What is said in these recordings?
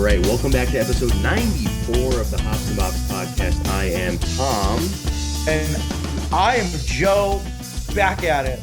right, welcome back to episode 94 of the Hops and Bops podcast. I am Tom. And I am Joe, back at it.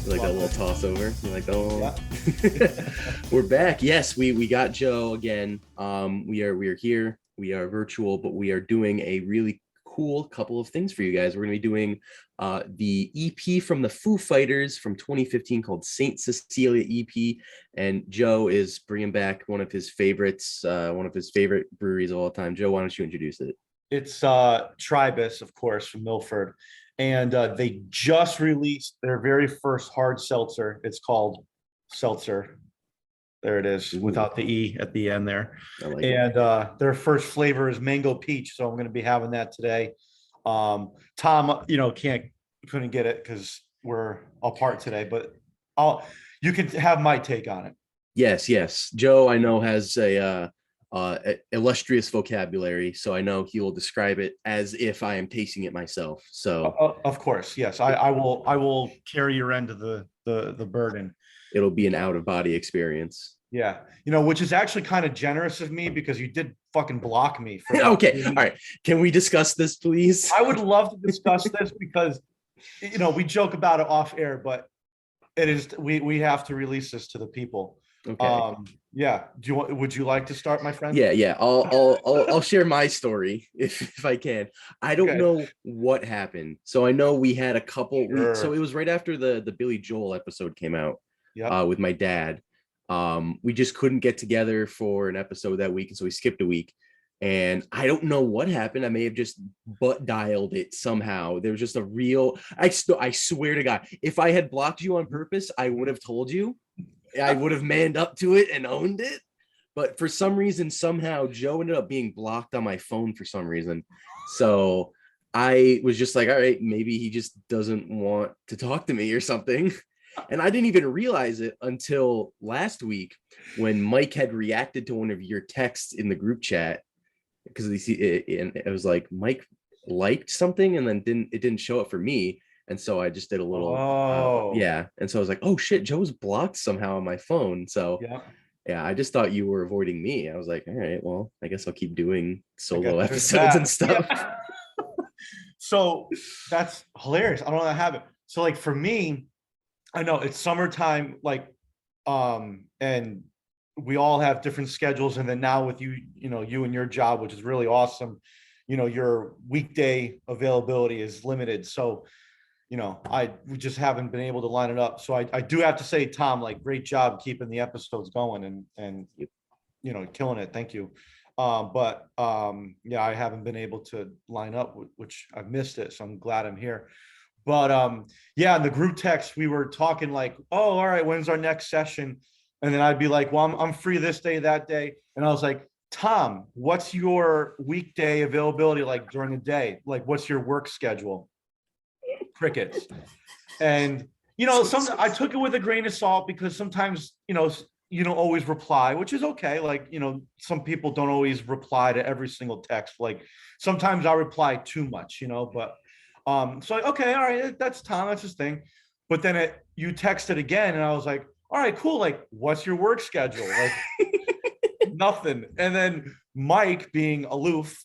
You like that little toss over? You like that little... Yeah. We're back. Yes, we got Joe again. We are here. We are virtual, but we are doing a really cool couple of things for you guys. We're going to be doing the EP from the Foo Fighters from 2015 called Saint Cecilia EP, and Joe is bringing back one of his favorites, one of his favorite breweries of all time. Joe, why don't you introduce it? It's Tribus, of course, from Milford, and they just released their very first hard seltzer. It's called SELTZR. There it is. Ooh. Without the E at the end there. I like it. Their first flavor is mango peach, so I'm going to be having that today. Tom, couldn't get it because we're apart today, but you can have my take on it. Yes. Joe, I know, has a illustrious vocabulary, so I know he will describe it as if I am tasting it myself. So of course, yes, I will carry your end of the burden. It'll be an out-of-body experience. Yeah, which is actually kind of generous of me because you did fucking block me. Okay, all right. Can we discuss this, please? I would love to discuss this because, we joke about it off air, but it is we have to release this to the people. Okay. Yeah. Would you like to start, my friend? Yeah. I'll share my story if I can. I don't know what happened. So I know we had a couple. Sure. So it was right after the Billy Joel episode came out. Yep. With my dad. We just couldn't get together for an episode that week, and so we skipped a week. And I don't know what happened. I may have just butt dialed it somehow. There was just a real. I swear to God, if I had blocked you on purpose, I would have told you. I would have manned up to it and owned it. But for some reason, somehow, Joe ended up being blocked on my phone for some reason. So I was just like, all right, maybe he just doesn't want to talk to me or something. And I didn't even realize it until last week when Mike had reacted to one of your texts in the group chat, because it was like Mike liked something and then it didn't show up for me. And so I just did a little, and so I was like, oh shit, Joe's blocked somehow on my phone. So yeah, I just thought you were avoiding me. I was like, all right, well, I guess I'll keep doing solo episodes and stuff. Yeah. So that's hilarious. I don't know how that happened. So like for me, I know it's summertime, and we all have different schedules. And then now with you and your job, which is really awesome, your weekday availability is limited. So, we just haven't been able to line it up. So I do have to say, Tom, great job keeping the episodes going and killing it. Thank you. I haven't been able to line up, which I've missed it. So I'm glad I'm here. But in the group text, we were talking all right, when's our next session? And then I'd be like, well, I'm free this day, that day. And I was like, Tom, what's your weekday availability like during the day? What's your work schedule? Crickets. And, I took it with a grain of salt because sometimes, you don't always reply, which is okay. Some people don't always reply to every single text. Sometimes I reply too much, but okay, all right, that's Tom, that's his thing. But then you texted again, and I was like, all right, cool. What's your work schedule? Nothing. And then Mike, being aloof,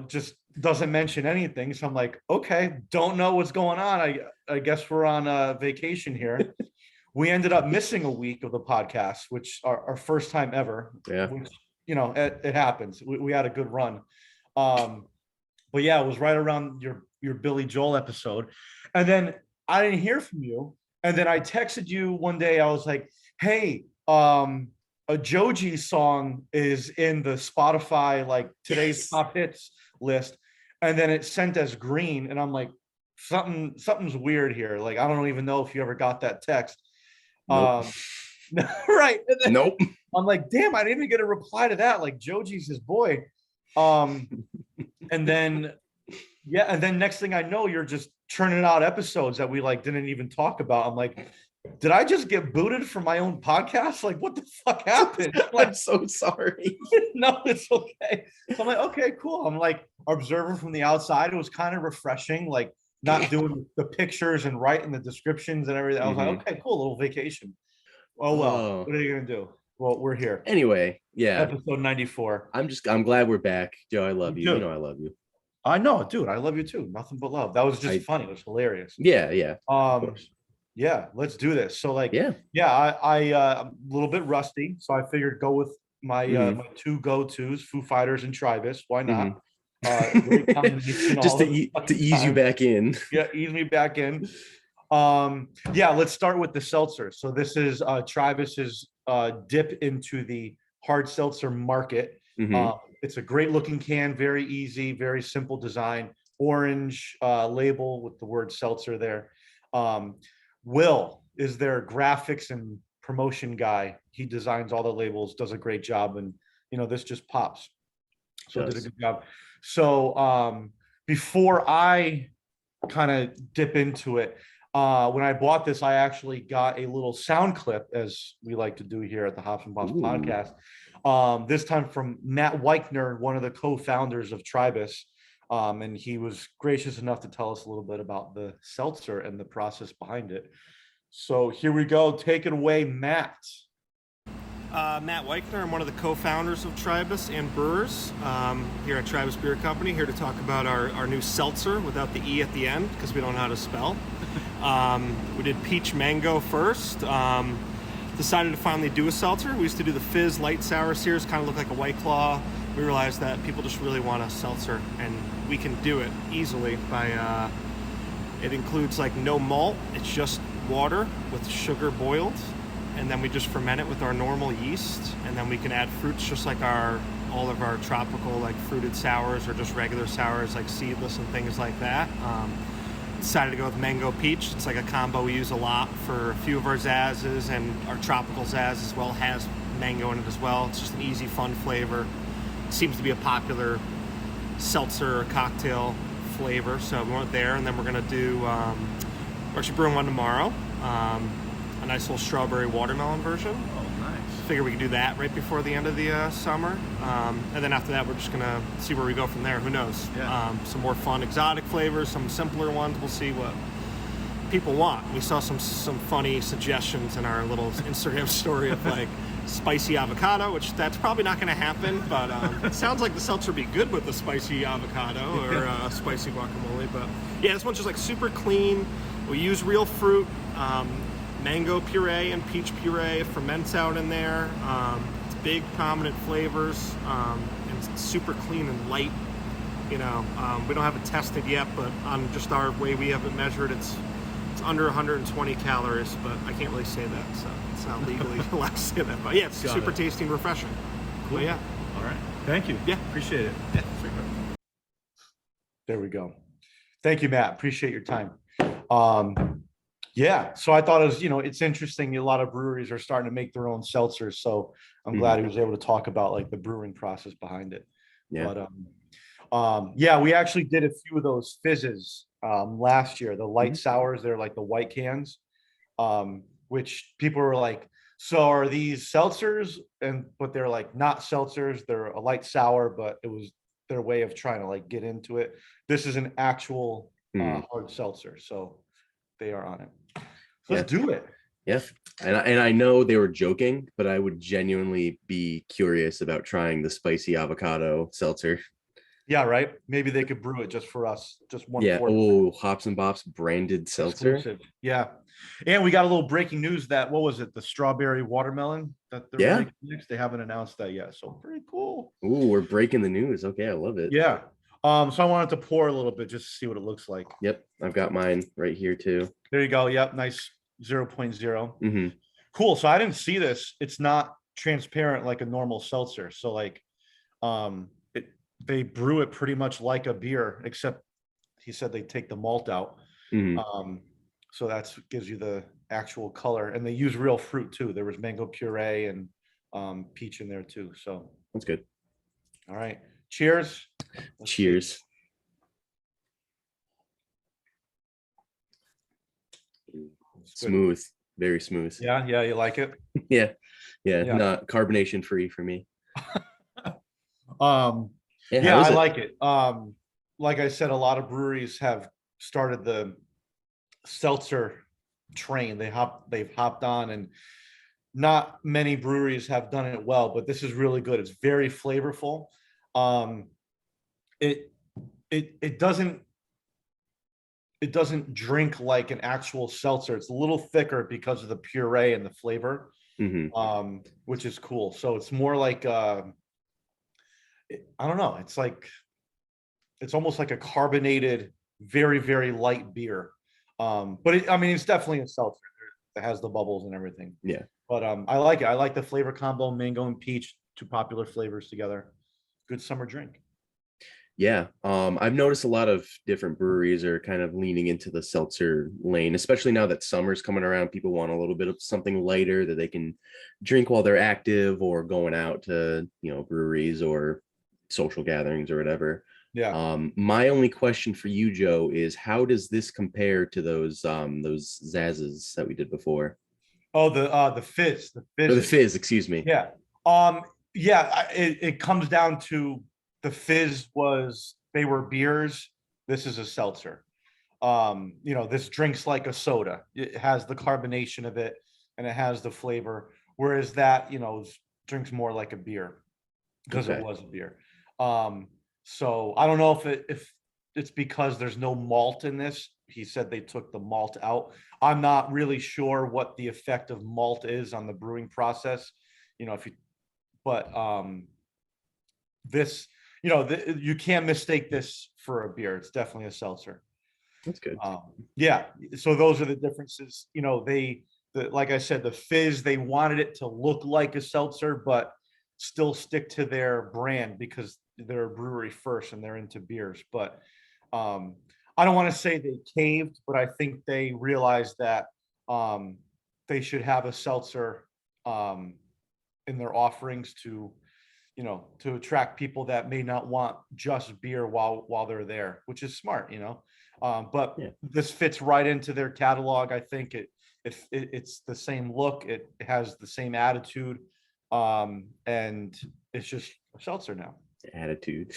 just doesn't mention anything. So I'm like, okay, don't know what's going on. I guess we're on vacation here. We ended up missing a week of the podcast, which our first time ever. Yeah. Which, it happens. We had a good run. But yeah, it was right around your Billy Joel episode. And then I didn't hear from you. And then I texted you one day. I was like, hey, a Joji song is in the Spotify, today's top hits list. And then it sent as green. And I'm like, something's weird here. I don't even know if you ever got that text. Nope. Right. Then, nope. I'm like, damn, I didn't even get a reply to that. Joji's his boy. And then next thing I know, you're just churning out episodes that we didn't even talk about. I'm like, did I just get booted from my own podcast? What the fuck happened? I'm so sorry. No, it's okay. So I'm like, okay, cool. I'm observing from the outside. It was kind of refreshing, not doing the pictures and writing the descriptions and everything. I was like, okay, cool, little vacation. Oh well, what are you gonna do? Well, we're here. Anyway, yeah. Episode 94. I'm glad we're back, Joe. I love Me you. You too. know I love you. I know, dude. I love you too. Nothing but love. That was just funny. It was hilarious. Yeah, yeah. Of Um, course. yeah, let's do this. So like, Yeah. yeah, I'm a little bit rusty, so I figured go with my my two go-tos, Foo Fighters and Tribus. Why not? Great combination. Just All to, the to fucking ease you time. back in. Yeah, ease me back in. Yeah, let's start with the seltzer. So this is Tribus's dip into the hard seltzer market. It's a great looking can, very easy, very simple design, orange label with the word seltzer there. Will is their graphics and promotion guy. He designs all the labels, does a great job, and this just pops. So did a good job. So before I kind of dip into it, when I bought this, I actually got a little sound clip, as we like to do here at the Hops and Bops podcast. This time from Matt Weichner, one of the co-founders of Tribus. And he was gracious enough to tell us a little bit about the seltzer and the process behind it. So here we go. Take it away, Matt. Matt Weichner. I'm one of the co-founders of Tribus and brewers here at Tribus Beer Company, here to talk about our new seltzer without the E at the end because we don't know how to spell. We did peach mango first. Decided to finally do a seltzer. We used to do the fizz light sour series, kind of look like a White Claw. We realized that people just really want a seltzer, and we can do it easily by, it includes like no malt, it's just water with sugar boiled, and then we just ferment it with our normal yeast, and then we can add fruits just like all of our tropical like fruited sours or just regular sours like seedless and things like that. Decided to go with mango peach. It's like a combo we use a lot for a few of our zazzes, and our tropical zazz as well has mango in it as well. It's just an easy, fun flavor. It seems to be a popular seltzer or cocktail flavor, so we went there, and then we're gonna do, we're actually brewing one tomorrow, a nice little strawberry watermelon version. Oh, nice. Figure we can do that right before the end of the summer, and then after that we're just gonna see where we go from there. Who knows? Yeah. Some more fun exotic flavors, some simpler ones. We'll see what people want. We saw some funny suggestions in our little Instagram story of like spicy avocado, which that's probably not going to happen, but it sounds like the seltzer would be good with the spicy avocado or spicy guacamole. But yeah, this one's just like super clean. We use real fruit, mango puree and peach puree ferments out in there. It's big prominent flavors, and it's super clean and light. We don't have it tested yet, but on just our way we have it measured, it's under 120 calories, but I can't really say that, so it's not legally allowed to say that. But yeah, it's super tasty and refreshing. Cool. But yeah. All right. Thank you. Yeah. Appreciate it. Yeah. There we go. Thank you, Matt. Appreciate your time. Yeah, so I thought it was, it's interesting. A lot of breweries are starting to make their own seltzers, so I'm glad he was able to talk about like the brewing process behind it. Yeah. But yeah, we actually did a few of those fizzes last year. The light sours, they're like the white cans, which people were like, so are these seltzers? But they're like not seltzers. They're a light sour, but it was their way of trying to like get into it. This is an actual hard seltzer, so they are on it. So let's do it. Yeah, and I know they were joking, but I would genuinely be curious about trying the spicy avocado seltzer. Yeah, right. Maybe they could brew it just for us, just one. Yeah. Oh, Hops and Bops branded seltzer. Exclusive. Yeah, and we got a little breaking news that what was it? The strawberry watermelon that they're making next. They haven't announced that yet, so pretty cool. Ooh, we're breaking the news. Okay, I love it. Yeah. So I wanted to pour a little bit just to see what it looks like. Yep, I've got mine right here too. There you go. Yep, nice 0.0. Cool. So I didn't see this. It's not transparent like a normal seltzer. So like, they brew it pretty much like a beer, except he said they take the malt out. So that gives you the actual color, and they use real fruit too. There was mango puree and peach in there too. So that's good. All right. Cheers. Cheers. Smooth, very smooth. Yeah, you like it? yeah, not carbonation free for me. Yeah, I like it. Like I said, a lot of breweries have started the seltzer train. They've hopped on, and not many breweries have done it well, but this is really good. It's very flavorful. It it doesn't drink like an actual seltzer. It's a little thicker because of the puree and the flavor, which is cool. So it's more like I don't know. It's almost like a carbonated, very, very light beer. But I mean, it's definitely a seltzer. It has the bubbles and everything. Yeah. But I like it. I like the flavor combo, mango and peach, two popular flavors together. Good summer drink. Yeah. I've noticed a lot of different breweries are kind of leaning into the seltzer lane, especially now that summer's coming around. People want a little bit of something lighter that they can drink while they're active or going out to, breweries or social gatherings or whatever. Yeah. My only question for you, Joe, is how does this compare to those Zazzes that we did before? Oh, the fizz, Or the fizz, excuse me. Yeah. It comes down to the fizz they were beers. This is a seltzer. This drinks like a soda. It has the carbonation of it and it has the flavor. Whereas that, drinks more like a beer because it was a beer. So I don't know if it's because there's no malt in this. He said they took the malt out. I'm not really sure what the effect of malt is on the brewing process. This, you can't mistake this for a beer. It's definitely a seltzer. That's good. Yeah. So those are the differences. Like I said, the fizz, they wanted it to look like a seltzer, but still stick to their brand because they're a brewery first and they're into beers. But I don't want to say they caved, but I think they realized that they should have a seltzer in their offerings to attract people that may not want just beer while they're there, which is smart, But this fits right into their catalog. I think it's the same look. It has the same attitude, and it's just a seltzer now. Attitude.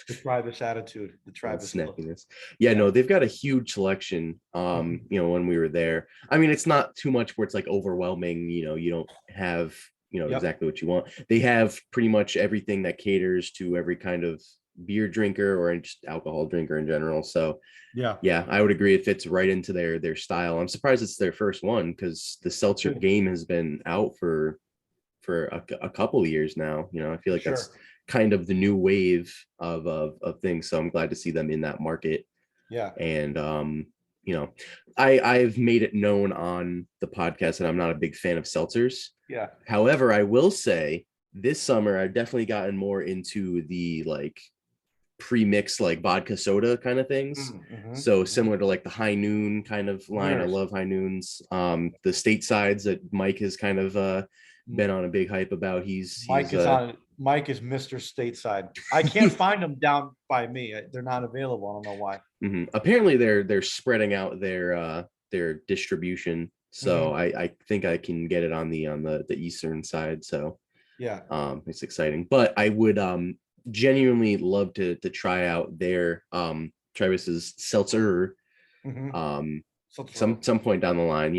To try this attitude, to try this snackiness. Yeah, no, they've got a huge selection. When we were there, I mean, it's not too much where it's like overwhelming. You don't have exactly what you want. They have pretty much everything that caters to every kind of beer drinker or just alcohol drinker in general. So yeah, I would agree. It fits right into their style. I'm surprised it's their first one because the seltzer game has been out for a couple of years now. I feel like that's kind of the new wave of things. So I'm glad to see them in that market. Yeah. And I've made it known on the podcast that I'm not a big fan of seltzers. Yeah. However, I will say this summer I've definitely gotten more into the like pre-mixed like vodka soda kind of things. So similar to like the High Noon kind of line. I love High Noons. The statesides that Mike has kind of been on a big hype about. Mike is Mr. Stateside. I can't find them down by me. They're not available. I don't know why. Apparently they're spreading out their distribution. So I think I can get it on the eastern side. So yeah, it's exciting. But I would genuinely love to try out their Tribus's seltzer some point down the line.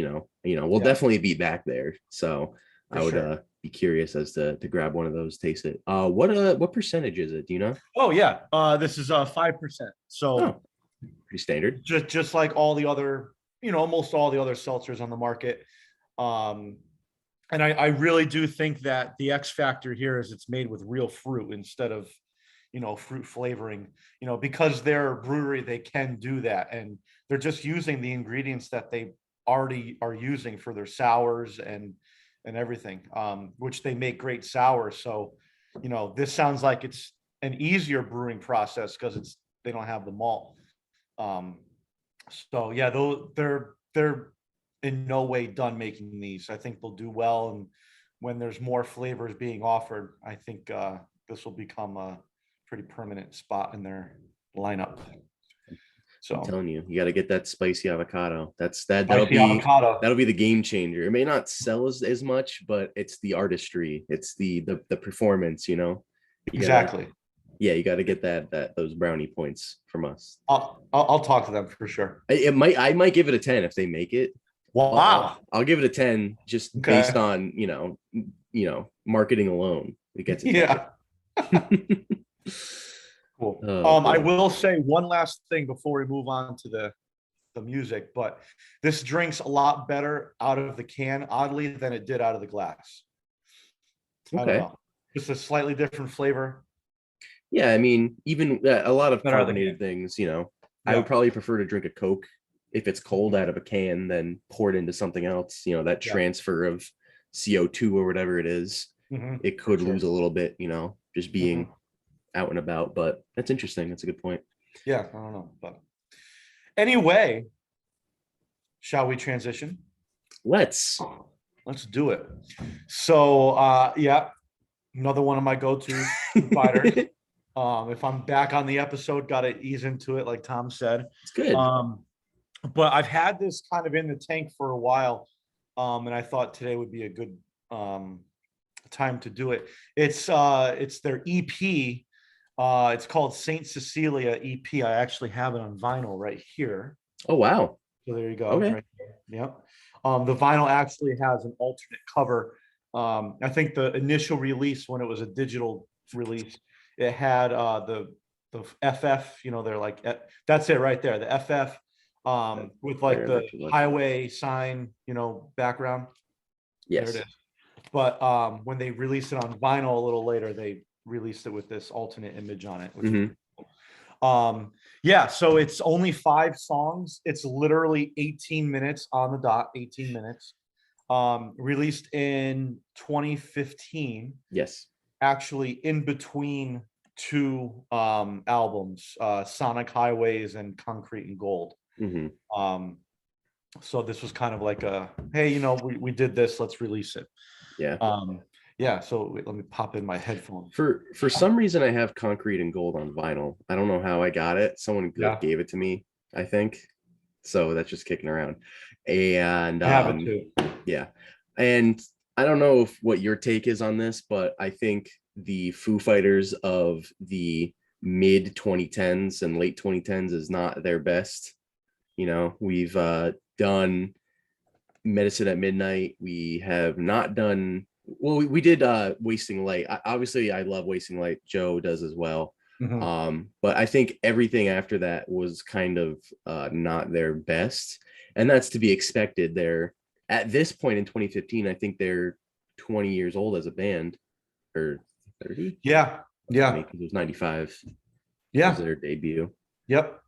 We'll definitely be back there. So I would be curious as to grab one of those, taste it. What percentage is it? Do you know? Oh yeah, this is 5%. So pretty standard. Just like all the other, almost all the other seltzers on the market. And I really do think that the X factor here is it's made with real fruit instead of, fruit flavoring. Because they're a brewery, they can do that, and they're just using the ingredients that they already are using for their sours and everything, which they make great sours. So, this sounds like it's an easier brewing process because they don't have the malt. So yeah, they're in no way done making these. I think they'll do well, and when there's more flavors being offered, I think this will become a pretty permanent spot in their lineup. So I'm telling you, you got to get that spicy avocado. That'll be the game changer. It may not sell as much, but it's the artistry. It's the performance. Exactly. You got to get those brownie points from us. I'll talk to them for sure. I might give it a 10 if they make it. Wow. I'll give it a 10 just based Okay. on, marketing alone. It gets Yeah. attention. Cool. Oh I boy. will say one last thing before we move on to the music, but this drinks a lot better out of the can, oddly, than it did out of the glass. I don't Okay. know. Just a slightly different flavor. Yeah, I mean, even a lot of Better out of the carbonated can. things, I would Yeah. probably prefer to drink a Coke if it's cold out of a can than pour it into something else. That Yeah. transfer of CO2 or whatever it is, it For could sure. lose a little bit, just being Mhm. out and about. But that's interesting. That's a good point. Yeah. I don't know. But anyway, shall we transition? Let's. Let's do it. So yeah, another one of my go-to fighters. If I'm back on the episode, gotta ease into it, like Tom said. It's good. But I've had this kind of in the tank for a while. And I thought today would be a good time to do it. It's their EP. It's called Saint Cecilia EP. I actually have it on vinyl right here. Oh wow. So there you go. Okay. Right there. Yep. The vinyl actually has an alternate cover. I think the initial release, when it was a digital release, it had the FF. They're like that's it right there. The FF with like the highway sign, background. Yes. There it is. But when they released it on vinyl a little later, they released it with this alternate image on it, which is cool. Yeah, so it's only 5 songs. It's literally 18 minutes on the dot, 18 minutes. Released in 2015. Yes. Actually, in between 2 albums, Sonic Highways and Concrete and Gold. So this was kind of like a, hey, we did this, let's release it. Yeah. Yeah, so wait, let me pop in my headphones. For some reason, I have Concrete and Gold on vinyl. I don't know how I got it. Someone gave it to me, I think. So that's just kicking around. And I have it too. Yeah. And I don't know what your take is on this, but I think the Foo Fighters of the mid 2010s and late 2010s is not their best. We've done Medicine at Midnight. We have not done, well, we did Wasting Light. Obviously I love Wasting Light. Joe does as well. But I think everything after that was kind of not their best, and that's to be expected. They're at this point in 2015, I think they're 20 years old as a band, or 30. Yeah, because it was 95. Was their debut. Yep.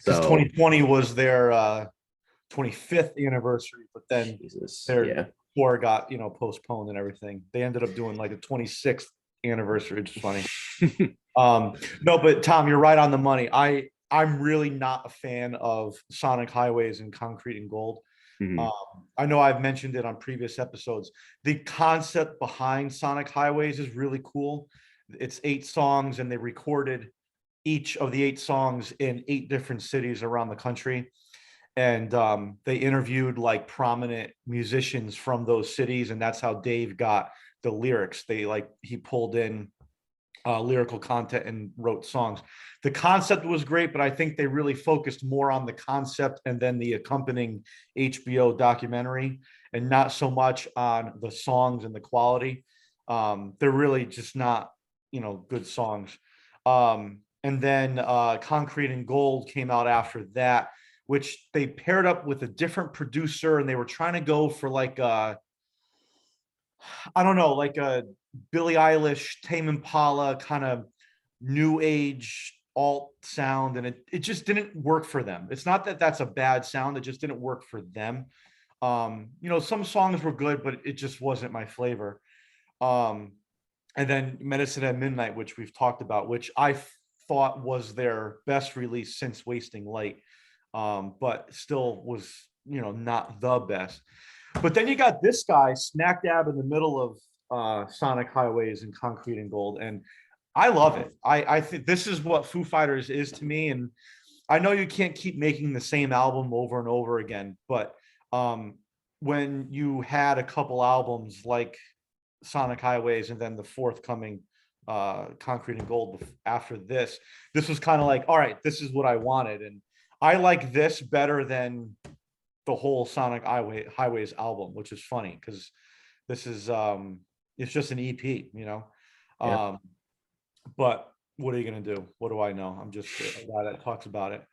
Because 2020 was their 25th anniversary, but then their tour got postponed and everything. They ended up doing like a 26th anniversary, which is funny. No, but Tom, you're right on the money. I'm really not a fan of Sonic Highways and Concrete and Gold. I know I've mentioned it on previous episodes. The concept behind Sonic Highways is really cool. It's 8 songs, and they recorded each of the 8 songs in 8 different cities around the country. And they interviewed like prominent musicians from those cities, and that's how Dave got the lyrics. He pulled in lyrical content and wrote songs. The concept was great, but I think they really focused more on the concept and then the accompanying HBO documentary, and not so much on the songs and the quality. They're really just not, good songs. And then Concrete and Gold came out after that, which they paired up with a different producer, and they were trying to go for like I don't know, like a Billie Eilish, Tame Impala kind of new age alt sound, and it just didn't work for them. It's not that that's a bad sound, it just didn't work for them. Some songs were good, but it just wasn't my flavor. And then Medicine at Midnight, which we've talked about, which I thought was their best release since Wasting Light, but still was, not the best. But then you got this guy smack dab in the middle of Sonic Highways and Concrete and Gold, and I love it. I think this is what Foo Fighters is to me, and I know you can't keep making the same album over and over again, but when you had a couple albums like Sonic Highways and then the forthcoming Concrete and Gold after this was kind of like, all right, this is what I wanted, and I like this better than the whole Highways album, which is funny because this is it's just an EP, you know. Yeah. But what are you gonna do? What do I know? I'm just a guy that talks about it.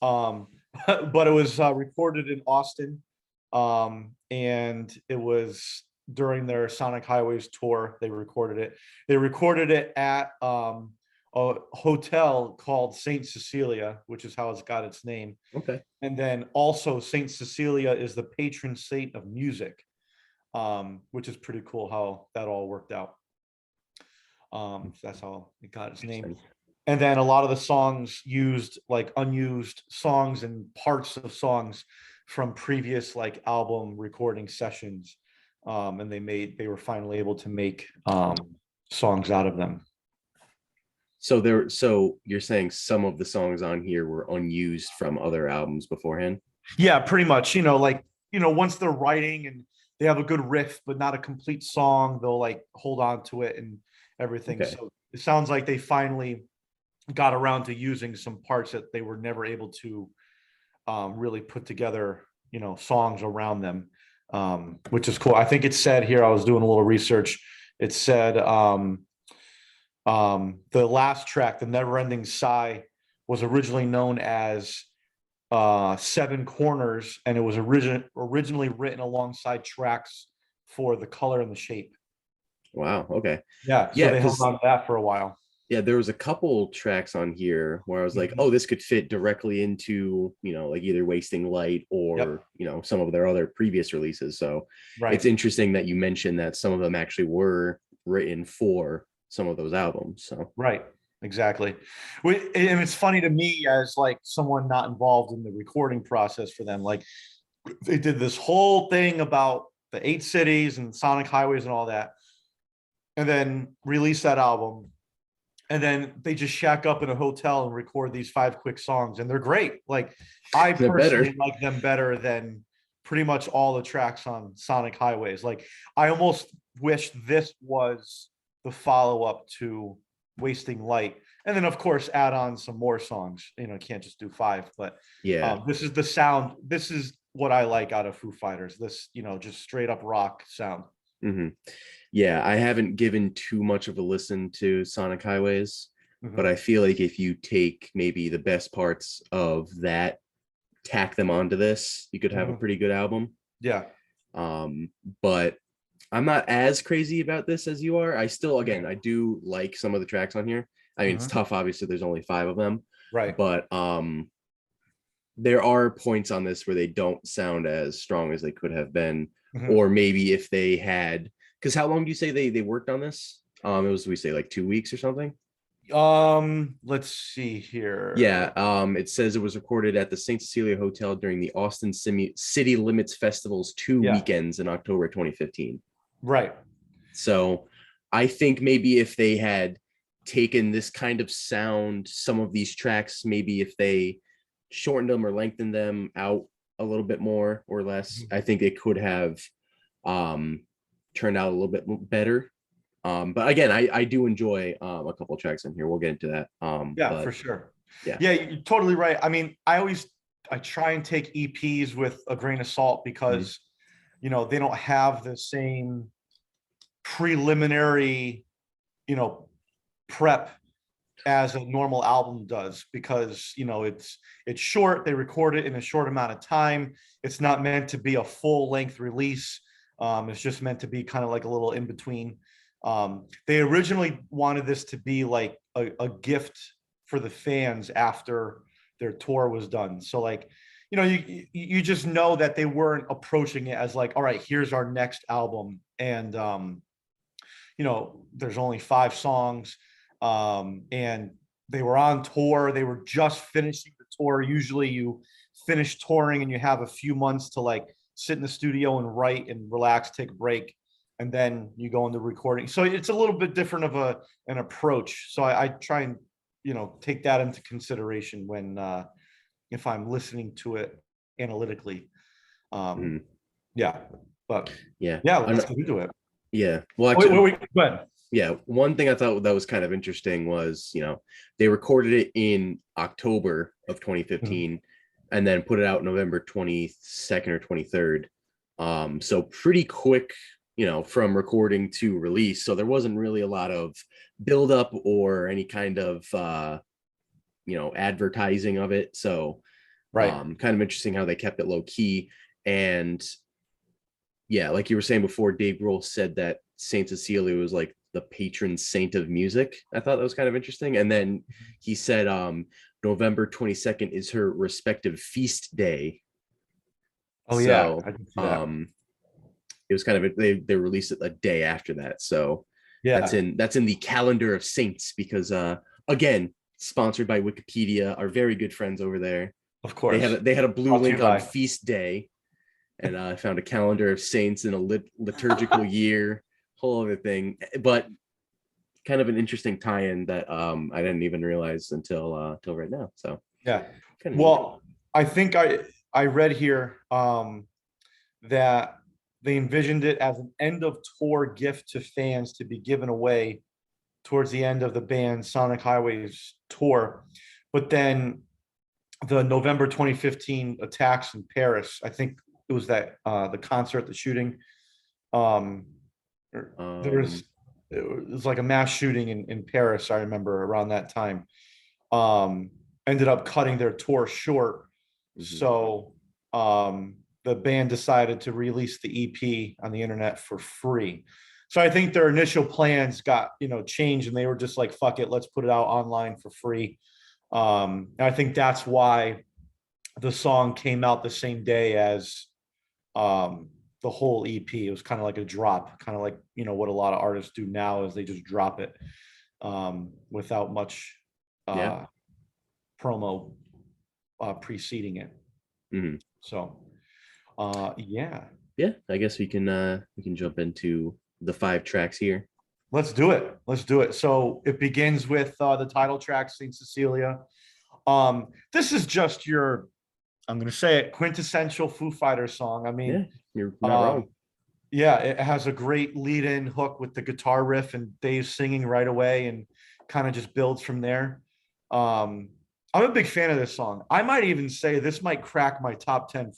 But it was recorded in Austin, and it was during their Sonic Highways tour. They recorded it. They recorded it at a hotel called Saint Cecilia, which is how it's got its name. Okay. And then also Saint Cecilia is the patron saint of music, which is pretty cool how that all worked out. So that's how it got its name. And then a lot of the songs used like unused songs and parts of songs from previous like album recording sessions. And they were finally able to make songs out of them. So you're saying some of the songs on here were unused from other albums beforehand? Yeah, pretty much. Like, once they're writing and they have a good riff, but not a complete song, they'll like hold on to it and everything. Okay. So it sounds like they finally got around to using some parts that they were never able to really put together, songs around them, which is cool. I think it said here, I was doing a little research. It said the last track, the Never Ending Sigh, was originally known as Seven Corners, and it was originally written alongside tracks for The Color and the Shape. Wow. Okay. Yeah. So they held on to that for a while. Yeah, there was a couple tracks on here where I was like, oh, this could fit directly into, like either Wasting Light or, some of their other previous releases. So it's interesting that you mentioned that some of them actually were written for some of those albums. So right. Exactly. And it's funny to me as like someone not involved in the recording process for them. Like they did this whole thing about the 8 cities and Sonic Highways and all that, and then release that album. And then they just shack up in a hotel and record these 5 quick songs, and they're great. Like I personally like them better than pretty much all the tracks on Sonic Highways. Like I almost wish this was the follow-up to Wasting Light, and then of course add on some more songs. Can't just do 5, but yeah, this is the sound. This is what I like out of Foo Fighters. This, just straight up rock sound. Mm-hmm. Yeah, I haven't given too much of a listen to Sonic Highways, but I feel like if you take maybe the best parts of that, tack them onto this, you could have a pretty good album. Yeah. But I'm not as crazy about this as you are. I still, again, I do like some of the tracks on here. I mean, it's tough. Obviously, there's only 5 of them. Right. But there are points on this where they don't sound as strong as they could have been. Or maybe if they had, because how long do you say they worked on this? It was, we say like 2 weeks or something? Let's see here. Yeah. It says it was recorded at the Saint Cecilia Hotel during the Austin City Limits Festival's 2 weekends in October 2015. Right. So I think maybe if they had taken this kind of sound, some of these tracks, maybe if they shortened them or lengthened them out a little bit more or less, I think it could have turned out a little bit better. But again, I do enjoy a couple of tracks in here. We'll get into that. For sure. Yeah, you're totally right. I mean, I try and take EPs with a grain of salt because they don't have the same preliminary prep as a normal album does, because it's short. They record it in a short amount of time. It's not meant to be a full length release. It's just meant to be kind of like a little in between. They originally wanted this to be like a gift for the fans after their tour was done. So like, you just know that they weren't approaching it as like, all right, here's our next album. And, there's only 5 songs. And they were on tour. They were just finishing the tour. Usually you finish touring and you have a few months to like sit in the studio and write and relax, take a break, and then you go into recording. So it's a little bit different of an approach. So I try and, take that into consideration when, if I'm listening to it analytically. Yeah, but let's get into it. Yeah. Well, actually, wait, go ahead. Yeah, one thing I thought that was kind of interesting was, they recorded it in October of 2015. and then put it out November 22nd or 23rd. So pretty quick, from recording to release. So there wasn't really a lot of buildup or any kind of advertising of it. So Right. kind of interesting how they kept it low key. And yeah, like you were saying before, Dave Grohl said that Saint Cecilia was like the patron saint of music. I thought that was kind of interesting. And then he said November 22nd is her respective feast day. Oh So, yeah, I can see that. It was kind of they released it a day after that. So Yeah, that's in the calendar of saints because again, sponsored by Wikipedia, our very good friends over there. of course. They had a blue Brought to link you on by- feast day, and I found a calendar of saints in a liturgical year, whole other thing. But kind of an interesting tie-in that I didn't even realize until right now. So Yeah. kind of Well, I think I read here that they envisioned it as an end of tour gift to fans to be given away towards the end of the band Sonic Highways tour. But then the November 2015 attacks in Paris, I think it was that the concert, the shooting. There was it was like a mass shooting in Paris, I remember around that time. Ended up cutting their tour short. So the band decided to release the EP on the internet for free. So I think their initial plans got changed, and they were just like, fuck it, let's put it out online for free. And I think that's why the song came out the same day as the whole EP. It was kind of like a drop, kind of like what a lot of artists do now is they just drop it without much promo preceding it. Mm-hmm. So yeah, I guess we can jump into the 5 tracks here. let's do it. So it begins with the title track, Saint Cecilia. This is just your, I'm gonna say it, quintessential Foo Fighters song. I mean, you're not wrong. Yeah, it has a great lead-in hook with the guitar riff and Dave singing right away, and kind of just builds from there. I'm a big fan of this song. I might even say this might crack my top 10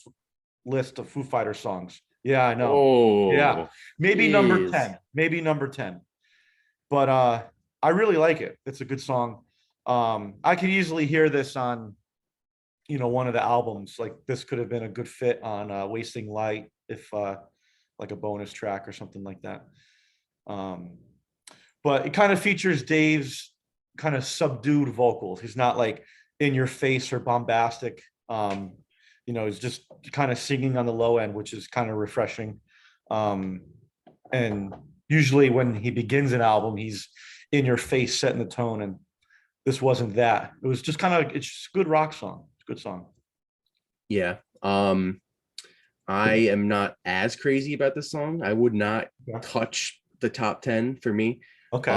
list of Foo Fighters songs. Yeah, I know. Oh, Yeah, maybe number 10. Maybe number 10. But I really like it. It's a good song. I could easily hear this on, one of the albums. Like this could have been a good fit on Wasting Light, if like a bonus track or something like that. But it kind of features Dave's kind of subdued vocals. He's not like in your face or bombastic. He's just kind of singing on the low end, which is kind of refreshing. And usually when he begins an album, he's in your face, setting the tone. And this wasn't that. It was just it's just a good rock song. It's a good song. Yeah. I am not as crazy about this song. I would not touch the top 10 for me. Okay.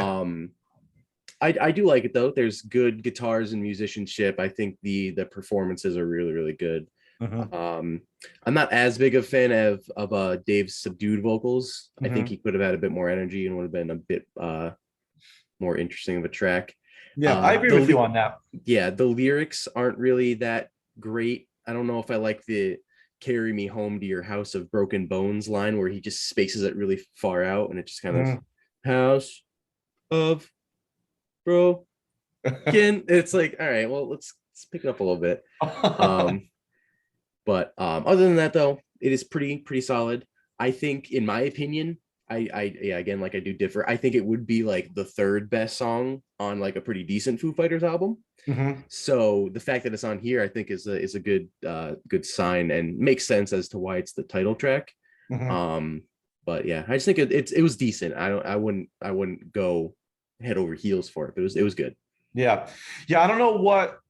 I do like it though. There's good guitars and musicianship. I think the performances are really, really good. I'm not as big a fan of Dave's subdued vocals. I think he could have had a bit more energy and would have been a bit more interesting of a track. Yeah, I agree with you on that. Yeah, the lyrics aren't really that great. I don't know if I like the "carry me home to your house of broken bones" line where he just spaces it really far out, and it just kind of house of broken. It's like, all right, well, let's pick it up a little bit. But other than that, though, it is pretty solid. I think, in my opinion, again, like I do differ. I think it would be like the 3rd best song on like a pretty decent Foo Fighters album. So the fact that it's on here, I think, is a good sign and makes sense as to why it's the title track. But yeah, I just think it was decent. I wouldn't go head over heels for it, but it was good. Yeah. I don't know what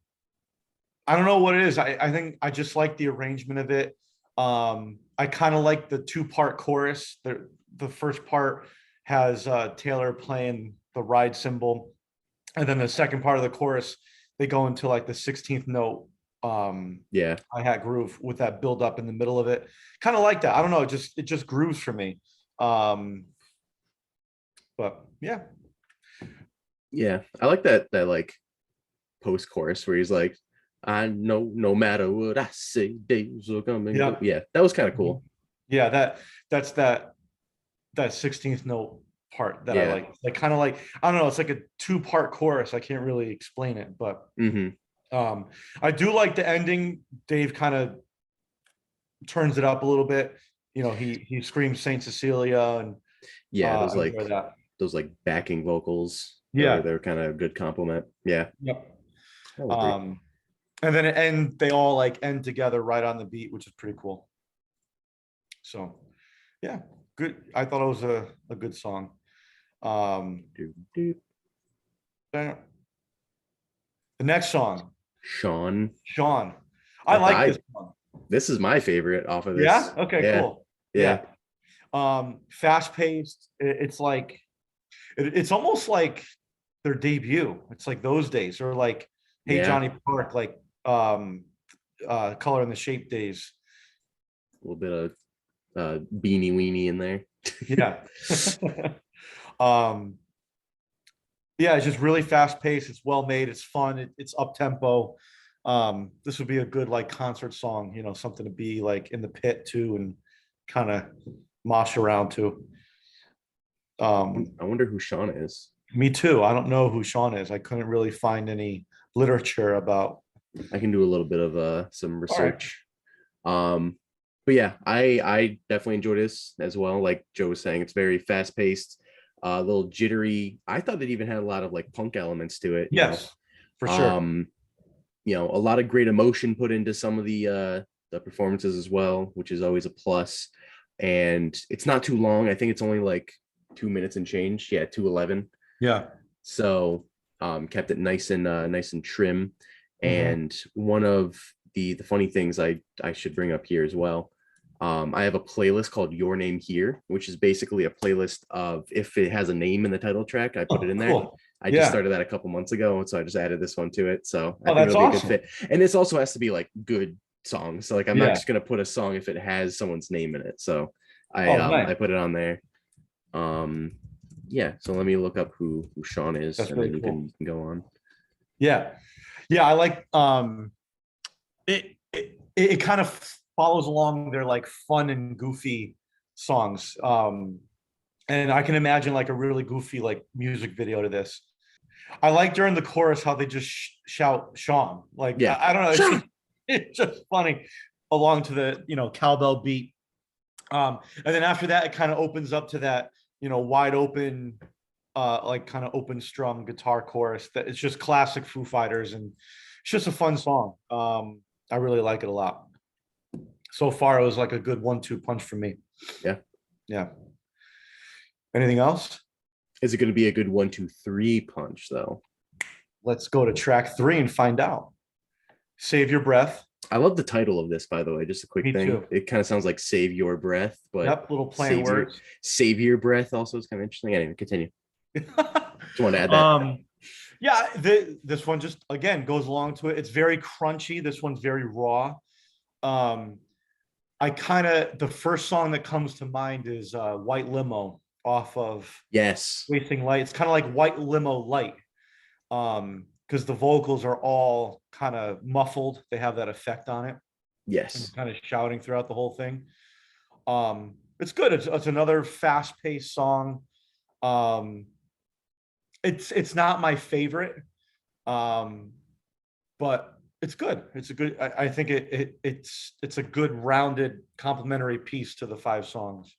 it is. I think I just like the arrangement of it. I kind of like the 2-part chorus. The first part has Taylor playing the ride cymbal, and then the second part of the chorus, they go into like the 16th note hi-hat groove with that build up in the middle of it. Kind of like that. I don't know, it just grooves for me. But yeah, I like that like post chorus where he's like, I know no matter what I say, days will come and Yeah. go. Yeah, that was kind of cool. Yeah, that's that 16th note part that I Yeah. like. Like kind of like, I don't know, it's like a two-part chorus. I can't really explain it, but I do like the ending. Dave kind of turns it up a little bit. You know, he screams Saint Cecilia, and Yeah, I enjoy that. those like backing vocals. Yeah. They're kind of a good compliment. Yeah. Yep. I'll agree. And then they all like end together right on the beat, which is pretty cool. So yeah, good. I thought it was a good song. Doop, doop. The next song, Sean. I like this song. This is my favorite off of this. Yeah. Okay. Yeah. Cool. Yeah. Fast paced. It's like it's almost like their debut. It's like those days, or like Hey Yeah. Johnny Park, like Color and the Shape days. A little bit of beanie weenie in there. Yeah. Yeah, it's just really fast paced. It's well made. It's fun. It's up tempo. This would be a good like concert song, you know, something to be like in the pit too and kind of mosh around to. I wonder who Sean is. Me too. I don't know who Sean is. I couldn't really find any literature about. I can do a little bit of some research. But yeah, I definitely enjoyed this as well. Like Joe was saying, it's very fast paced, a little jittery. I thought it even had a lot of like punk elements to it. Yes, for sure. You know, a lot of great emotion put into some of the performances as well, which is always a plus. And it's not too long. I think it's only like 2 minutes and change. Yeah, 2:11. Yeah. So kept it nice and trim. And one of the funny things I should bring up here as well. I have a playlist called Your Name Here, which is basically a playlist of if it has a name in the title track, I put it in there. Cool. I just started that a couple months ago, and so I just added this one to it. So I think that's it'll be a awesome. good fit. And this also has to be like good songs. So like I'm not Yeah. just gonna put a song if it has someone's name in it. So Nice. I put it on there. Yeah. So let me look up who Sean is, That's and really then cool. you can go on. Yeah. Yeah, I like it kind of follows along their like fun and goofy songs. And I can imagine like a really goofy like music video to this. I like during the chorus how they just shout Sean. Like Yeah. I don't know, it's just funny along to the, you know, cowbell beat. And then after that it kind of opens up to that, you know, wide open like kind of open strum guitar chorus that it's just classic Foo Fighters, and it's just a fun song. I really like it a lot. So far, it was like a good 1-2 punch for me. Yeah. Yeah. Anything else? Is it going to be a good 1-2-3 punch though? Let's go to track 3 and find out. Save Your Breath. I love the title of this, by the way. Just a quick Me thing. too. It kind of sounds like Save Your Breath, but Yep, little playing words. Save Your Breath also is kind of interesting. Anyway, continue. Just want to add that. Yeah, this one just again goes along to it. It's very crunchy. This one's very raw. I kind of, the first song that comes to mind is White Limo off of Yes. Wasting Light. It's kind of like White Limo Light, because the vocals are all kind of muffled. They have that effect on it. Yes. And kind of shouting throughout the whole thing. It's good. It's another fast-paced song. It's not my favorite, but it's good. It's a good. I think it's a good rounded complementary piece to the 5 songs.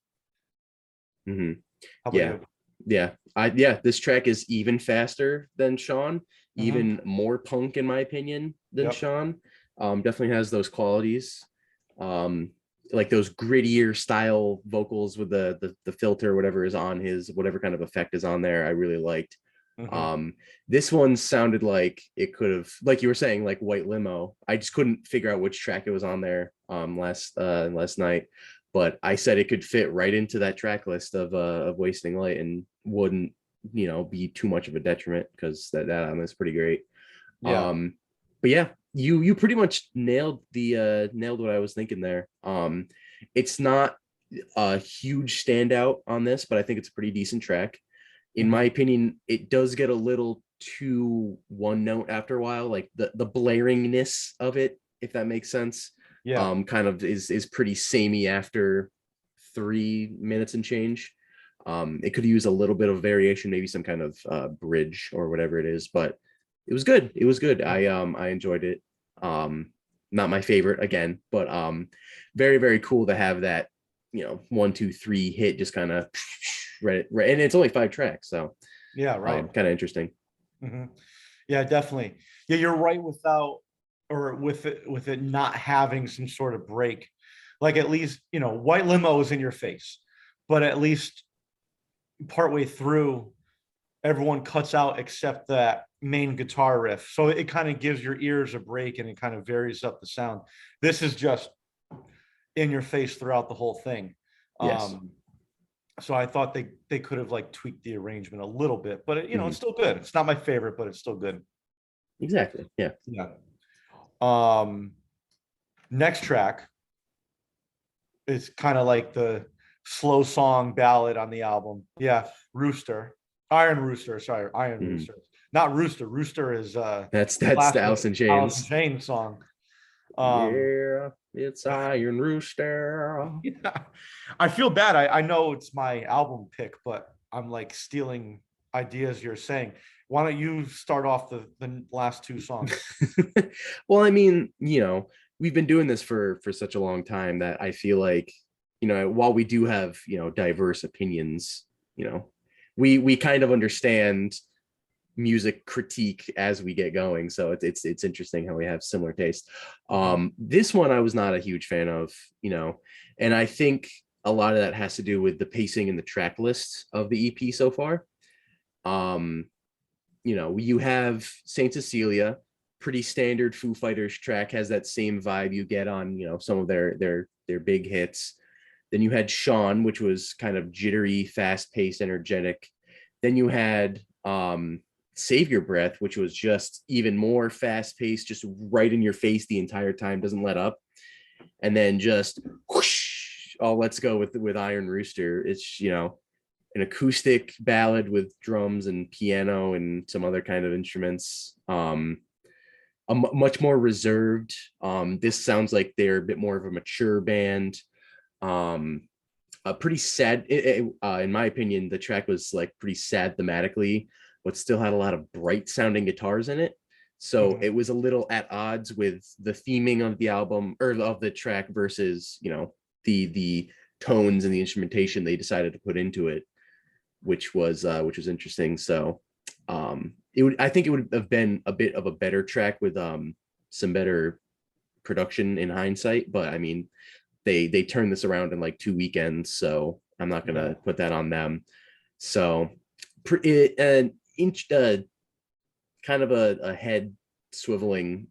Mm-hmm. How about you? Yeah. This track is even faster than Sean, even more punk in my opinion than Sean. Definitely has those qualities. Like those grittier style vocals with the filter, whatever is on his, whatever kind of effect is on there, I really liked. This one sounded like it could have, like you were saying, like White Limo. I just couldn't figure out which track it was on there last night, but I said it could fit right into that track list of Wasting Light and wouldn't, you know, be too much of a detriment, because that is pretty great. Yeah. But yeah, you pretty much nailed what I was thinking there. It's not a huge standout on this, but I think it's a pretty decent track. In my opinion, it does get a little too one note after a while. Like the blaringness of it, if that makes sense, Yeah. kind of is pretty samey after 3 minutes and change. It could use a little bit of variation, maybe some kind of bridge or whatever it is, but it was good. It was good. I enjoyed it. Not my favorite again, but very, very cool to have that, 1, 2, 3 hit, just kind of right, and it's only 5 tracks, so Yeah, right. kind of interesting. Yeah, definitely. Yeah, you're right, with it not having some sort of break. Like, at least, White Limo is in your face, but at least partway through, everyone cuts out except that main guitar riff. So it kind of gives your ears a break and it kind of varies up the sound. This is just in your face throughout the whole thing. Yes. So I thought they could have like tweaked the arrangement a little bit, but Mhm. it's still good. It's not my favorite, but it's still good. Exactly. Yeah. Yeah. Next track is kind of like the slow song ballad on the album. Yeah, Iron Rooster. Sorry, Iron Mhm. Rooster, not Rooster. Rooster is That's the Alice in Alice in Chains. Chains song. Yeah, it's Iron Rooster. Yeah. I feel bad. I know it's my album pick, but I'm like stealing ideas you're saying. Why don't you start off the last 2 songs? Well, I mean, we've been doing this for such a long time that I feel like, while we do have, diverse opinions, we kind of understand music critique as we get going. So it's interesting how we have similar taste. This one I was not a huge fan of, and I think a lot of that has to do with the pacing and the track list of the EP so far. You have Saint Cecilia, pretty standard Foo Fighters track, has that same vibe you get on, some of their big hits. Then you had Sean, which was kind of jittery, fast-paced, energetic. Then you had Save Your Breath, which was just even more fast-paced, just right in your face the entire time, doesn't let up. And then just whoosh, let's go with Iron Rooster. It's, an acoustic ballad with drums and piano and some other kind of instruments. Much more reserved. This sounds like they're a bit more of a mature band. Pretty sad. In my opinion, the track was like pretty sad thematically, but still had a lot of bright sounding guitars in it. So it was a little at odds with the theming of the album or of the track versus, the tones and the instrumentation they decided to put into it, which was interesting. So I think it would have been a bit of a better track with some better production in hindsight, but I mean, they turned this around in like 2 weekends, so I'm not gonna put that on them. So an inch kind of a head swiveling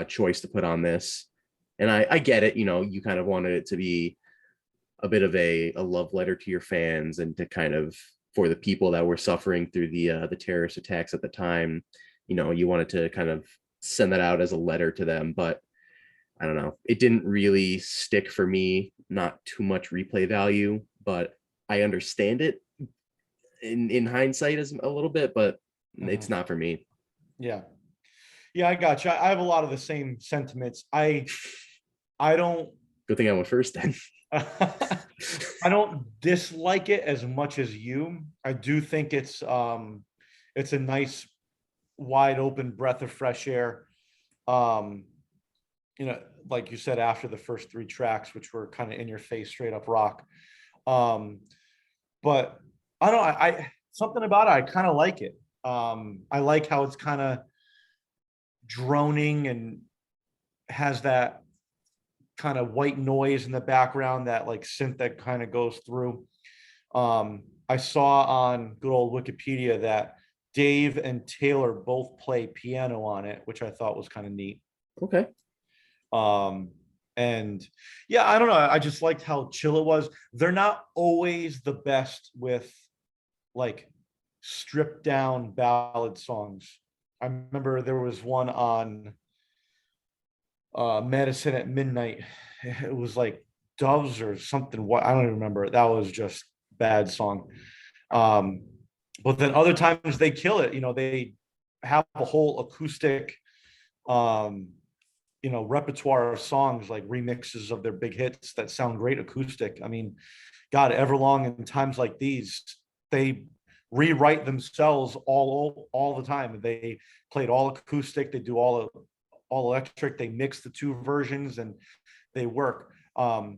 choice to put on this, and I get it. You kind of wanted it to be a bit of a love letter to your fans and to kind of for the people that were suffering through the terrorist attacks at the time. You wanted to kind of send that out as a letter to them, but I don't know. It didn't really stick for me. Not too much replay value, but I understand it in hindsight as a little bit, but it's not for me. Yeah. Yeah, I got you. I have a lot of the same sentiments. I don't Good thing I went first then. I don't dislike it as much as you. I do think it's a nice wide open breath of fresh air. Like you said, after the first 3 tracks, which were kind of in your face, straight up rock. But I don't know, I something about it, I kind of like it. I like how it's kind of droning and has that kind of white noise in the background, that like synth that kind of goes through. I saw on good old Wikipedia that Dave and Taylor both play piano on it, which I thought was kind of neat. Okay. And yeah, I don't know. I just liked how chill it was. They're not always the best with like stripped down ballad songs. I remember there was one on Medicine at Midnight. It was like Doves or something. What, I don't even remember. That was just bad song. But then other times they kill it. have a whole acoustic, repertoire of songs, like remixes of their big hits that sound great acoustic. I mean, God, Everlong in times like these, they rewrite themselves all the time. They played all acoustic, they do all electric, they mix the two versions and they work. So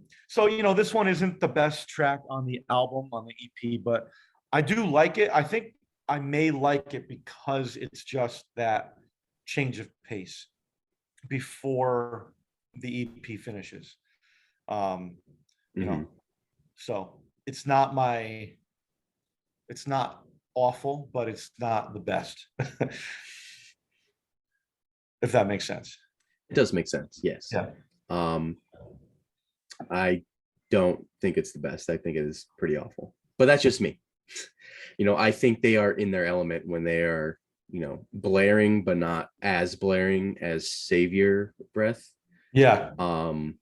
this one isn't the best track on the album, on the EP, but I do like it. I think I may like it because it's just that change of pace before the EP finishes. So it's not awful, but it's not the best. If that makes sense. It does make sense. Yes. Yeah. I don't think it's the best. I think it is pretty awful, but that's just me. I think they are in their element when they are, blaring, but not as blaring as Savior Breath. Yeah. They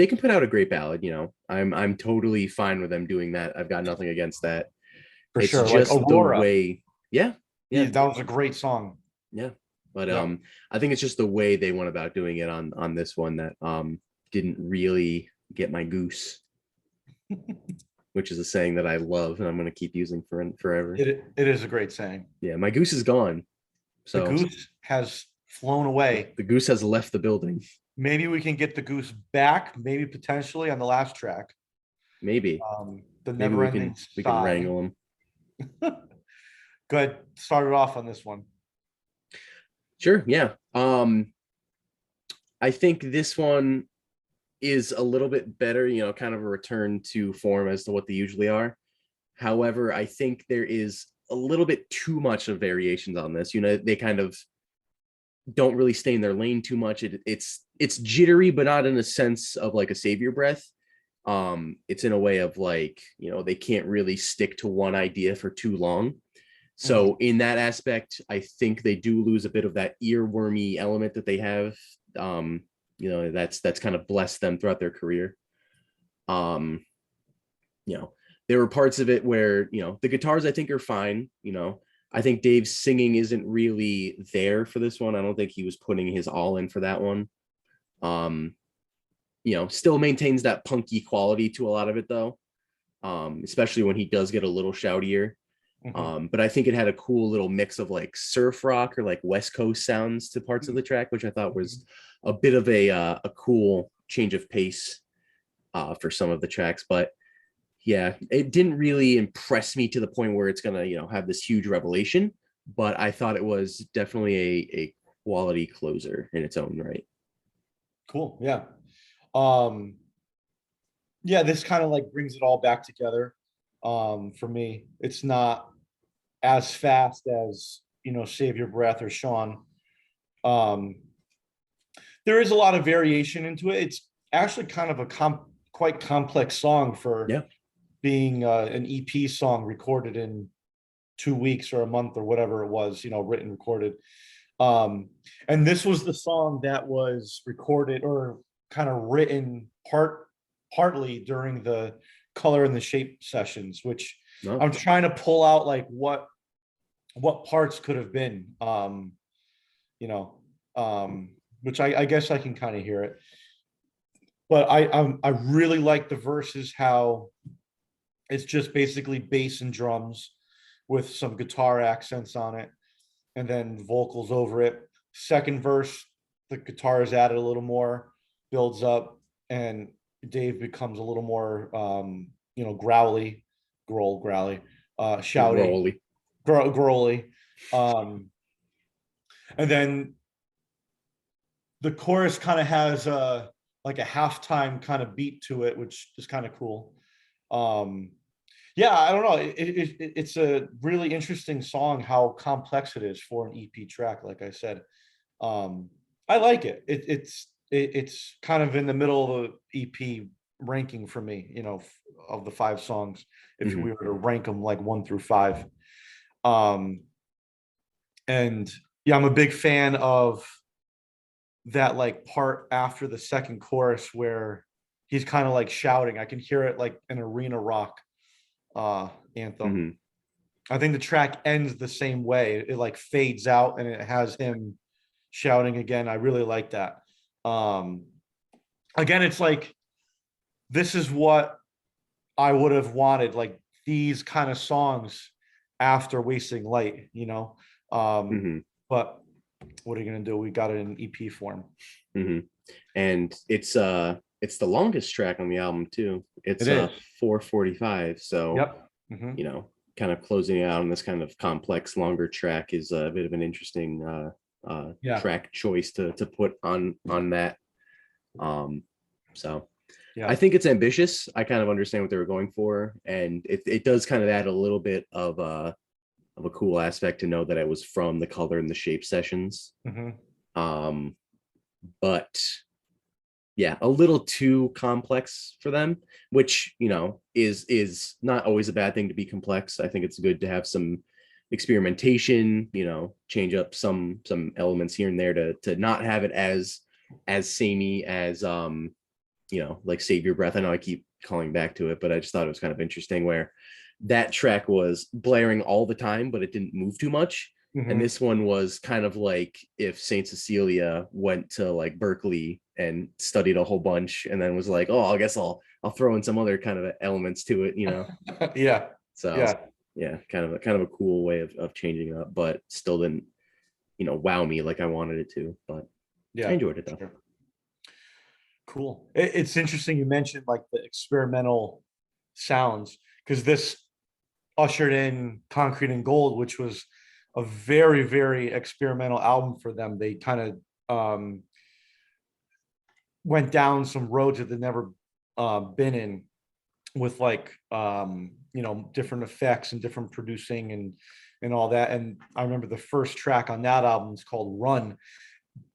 can put out a great ballad. I'm totally fine with them doing that. I've got nothing against that. For it's sure. just like the way. Yeah. That was a great song. Yeah. But I think it's just the way they went about doing it on this one that didn't really get my goose, which is a saying that I love and I'm going to keep using forever. It is a great saying. Yeah, my goose is gone. So the goose has flown away. The goose has left the building. Maybe we can get the goose back, maybe potentially on the last track. Maybe. The Maybe never-ending we can wrangle him. Go ahead, start it off on this one. Sure, yeah. I think this one is a little bit better, kind of a return to form as to what they usually are. However, I think there is a little bit too much of variations on this. They kind of don't really stay in their lane too much. It's jittery, but not in a sense of like a Savior Breath. It's in a way of like, they can't really stick to one idea for too long. So in that aspect, I think they do lose a bit of that earwormy element that they have. That's kind of blessed them throughout their career. There were parts of it where, the guitars I think are fine. I think Dave's singing isn't really there for this one. I don't think he was putting his all in for that one. Still maintains that punky quality to a lot of it though. Especially when he does get a little shoutier. But I think it had a cool little mix of like surf rock or like West Coast sounds to parts of the track, which I thought was a bit of a cool change of pace for some of the tracks. But yeah, it didn't really impress me to the point where it's gonna have this huge revelation. But I thought it was definitely a quality closer in its own right. Cool. Yeah. This kind of like brings it all back together. For me, it's not as fast as Save Your Breath or Sean. There is a lot of variation into it. It's actually kind of a quite complex song for being an EP song recorded in 2 weeks or a month or whatever it was, written, recorded. And this was the song that was recorded or kind of written partly during the Color and the Shape sessions, which I'm trying to pull out like what parts could have been, which I guess I can kind of hear it. But I really like the verses, how it's just basically bass and drums with some guitar accents on it, and then vocals over it. Second verse, the guitar is added a little more, builds up, and Dave becomes a little more, growly, shouty, growly. And then the chorus kind of has like a halftime kind of beat to it, which is kind of cool. I don't know. It's a really interesting song, how complex it is for an EP track. Like I said, I like it. It's kind of in the middle of the EP ranking for me, of the 5 songs, if we were to rank them like 1 through 5. And yeah, I'm a big fan of that like part after the second chorus where he's kind of like shouting. I can hear it like an arena rock anthem. I think the track ends the same way. It like fades out and it has him shouting again. I really like that. Um, Again, it's like this is what I would have wanted, like these kind of songs after Wasting Light, you know. Hmm. But what are you gonna do? We got it in EP form. Hmm. And it's the longest track on the album too. It's It is. 4:45. So Yep. Mhm. you know, kind of closing it out on this kind of complex, longer track is a bit of an interesting Yeah. track choice to put on that. So Yeah. I think it's ambitious. I kind of understand what they were going for, and it does kind of add a little bit of a cool aspect to know that it was from the Color and the Shape sessions. Mhm. But yeah, a little too complex for them, which is not always a bad thing to be complex. I think it's good to have some experimentation, change up some elements here and there to not have it as samey as like Save Your Breath. I know I keep calling back to it, but I just thought it was kind of interesting where that track was blaring all the time, but it didn't move too much. And Mhm. this one was kind of like if Saint Cecilia went to like Berkeley and studied a whole bunch and then was like, oh, I guess I'll throw in some other kind of elements to it, Yeah. So Yeah. yeah, kind of a cool way of changing it up, but still didn't, wow me like I wanted it to. But I Yeah. enjoyed it though. Sure. Cool. It's interesting you mentioned like the experimental sounds because this ushered in Concrete and Gold, which was a very, very experimental album for them. They kind of went down some roads that they'd never been in with like different effects and different producing and all that. And I remember the first track on that album is called Run.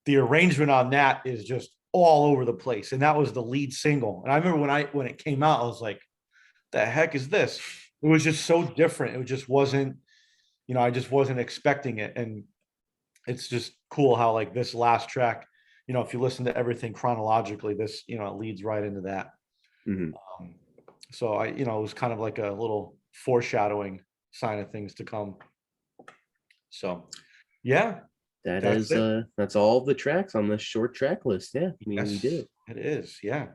The arrangement on that is just all over the place, and that was the lead single. And I remember when it came out, I was like, the heck is this? It was just so different. It just wasn't, I just wasn't expecting it. And it's just cool how like this last track, if you listen to everything chronologically, this, it leads right into that. Hmm. Um, so it was kind of like a little foreshadowing sign of things to come. So yeah, that's it. That's all the tracks on this short track list. Yeah, we Yes, did it. it is. Yeah.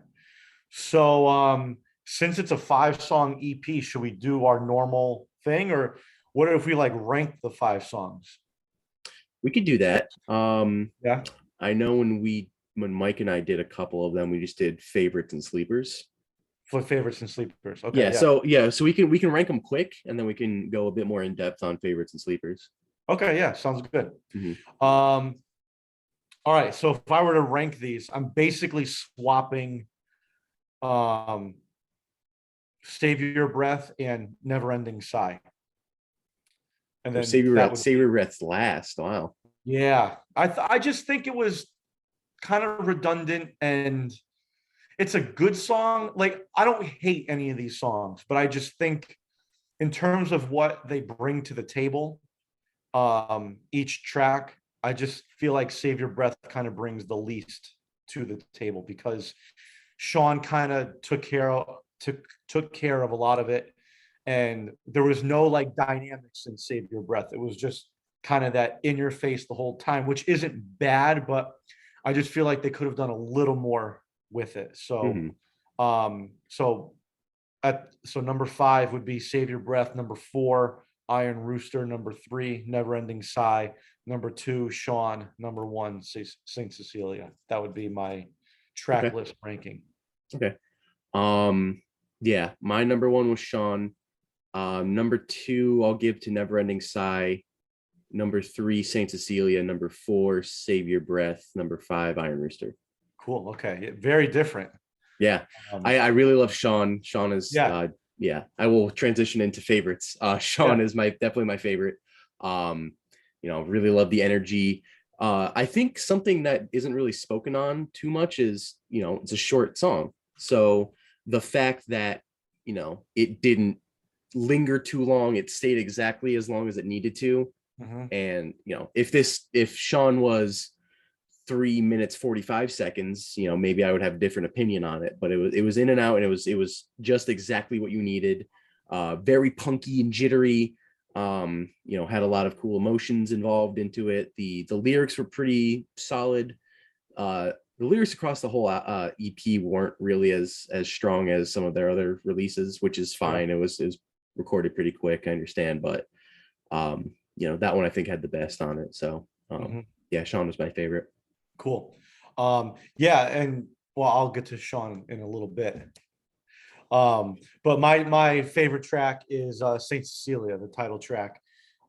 So since it's a 5-song EP, should we do our normal thing, or what if we like rank the 5 songs? We could do that. Yeah. I know when Mike and I did a couple of them, we just did favorites and sleepers. For favorites and sleepers. Okay. Yeah, Yeah. so we can rank them quick and then we can go a bit more in depth on favorites and sleepers. Okay. Yeah. Sounds good. Mhm. All right. So if I were to rank these, I'm basically swapping um Save Your Breath and Never Ending Sigh. And then Save that Your Breath's last. Wow. yeah. I just think it was kind of redundant, and it's a good song. Like I don't hate any of these songs, but I just think in terms of what they bring to the table, each track, I just feel like Save Your Breath kind of brings the least to the table because Sean kind of took care of a lot of it, and there was no like dynamics in Save Your Breath. It was just kind of that in your face the whole time, which isn't bad, but I just feel like they could have done a little more with it. So Mhm. so number 5 would be Save Your Breath, number 4 Iron Rooster, number 3 Never Ending Sigh, number 2 Sean, number 1 Saint Cecilia. That would be my track Okay. list ranking. Okay. Yeah, my number 1 was Sean. Number 2 I'll give to Never Ending Sigh. Number 3 Saint Cecilia. Number 4 Save Your Breath. Number 5 Iron Rooster. Cool. Okay. Very different. Yeah, I really love Sean. Sean is yeah. I will transition into favorites. Sean Yeah. is definitely my favorite. Really love the energy. I think something that isn't really spoken on too much is, it's a short song. So the fact that, it didn't linger too long, it stayed exactly as long as it needed to. Mhm. And, if Sean was 3 minutes 45 seconds, maybe I would have a different opinion on it, but it was in and out, and it was just exactly what you needed. Very punky and jittery. Had a lot of cool emotions involved into it. The lyrics were pretty solid. The lyrics across the whole EP weren't really as strong as some of their other releases, which is fine. It was recorded pretty quick, I understand, but that one I think had the best on it. So yeah, Sean was my favorite. Cool. Yeah, and well, I'll get to Sean in a little bit. But my favorite track is Saint Cecilia, the title track.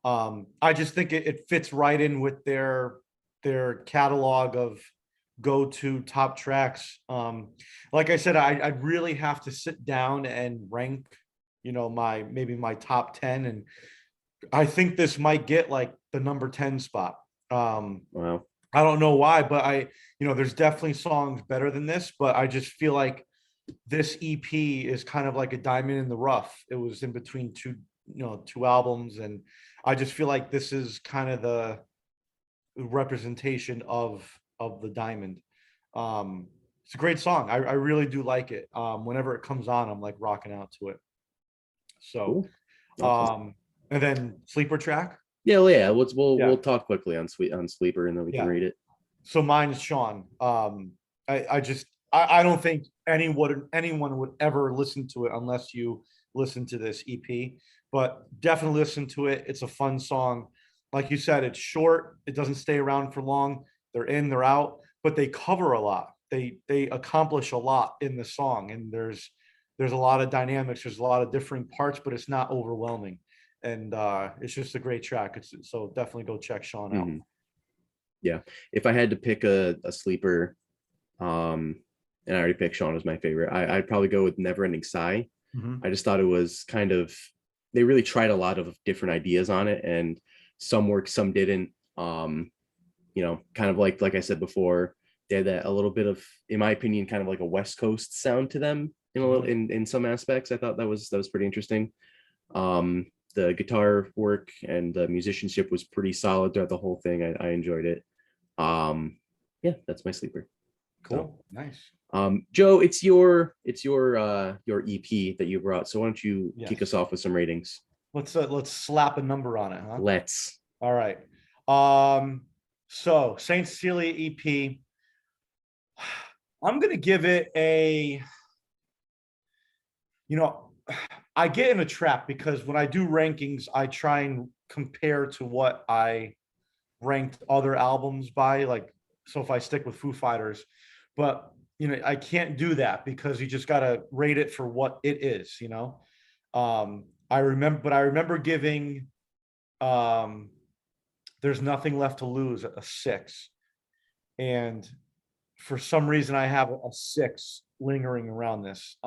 I just think it fits right in with their catalog of go-to top tracks. Like I said, I really have to sit down and rank, my top 10, and I think this might get like the number 10 spot. Wow. I don't know why, but there's definitely songs better than this, but I just feel like this EP is kind of like a diamond in the rough. It was in between two albums, and I just feel like this is kind of the representation of the diamond. It's a great song. I really do like it. Whenever it comes on, I'm like rocking out to it. So, cool. Awesome. And then sleeper track. Yeah. We'll talk quickly on sleeper, and then we can read it. So mine is Sean. I don't think anyone would ever listen to it unless you listen to this EP, but definitely listen to it. It's a fun song. Like you said, it's short. It doesn't stay around for long. They're in, they're out, but they cover a lot. They accomplish a lot in the song, and there's a lot of dynamics. There's a lot of different parts, but it's not overwhelming. And it's just a great track. So definitely go check Sean out. Yeah. If I had to pick a sleeper, and I already picked Sean as my favorite, I'd probably go with Never Ending Sigh. I just thought it was they really tried a lot of different ideas on it, and some worked, some didn't. Kind of like I said before, they had that a little bit of, in my opinion, kind of like a West Coast sound to them in some aspects. I thought that was pretty interesting. The guitar work and the musicianship was pretty solid throughout the whole thing. I enjoyed it. Yeah, that's my sleeper. Cool. So, nice. Joe, it's your EP that you brought. So why don't you kick us off with some ratings? Let's slap a number on it, huh? Let's. All right. So Saint Cecilia EP, I'm gonna give it a, I get in a trap because when I do rankings, I try and compare to what I ranked other albums by. Like, so if I stick with Foo Fighters, but I can't do that because you just gotta rate it for what it is. I remember giving There's Nothing Left to Lose a 6, and for some reason I have a 6 lingering around this.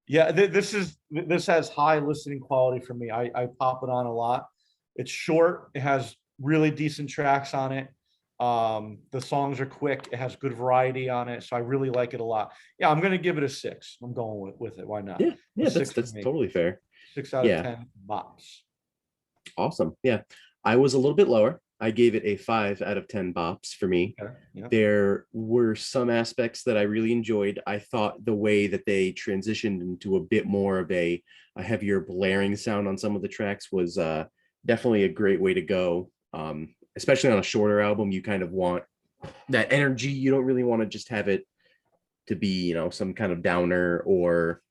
This has high listening quality for me. I pop it on a lot. It's short. It has really decent tracks on it. The songs are quick. It has good variety on it, so I really like it a lot. Yeah, I'm gonna give it a 6. I'm going with it. Why not? Yeah, that's totally fair. 6 out of 10 bops. Awesome. Yeah, I was a little bit lower. I gave it a 5 out of 10 bops for me. Okay. Yeah. There were some aspects that I really enjoyed. I thought the way that they transitioned into a bit more of a heavier blaring sound on some of the tracks was definitely a great way to go. Especially on a shorter album, you kind of want that energy. You don't really want to just have it to be, some kind of downer or,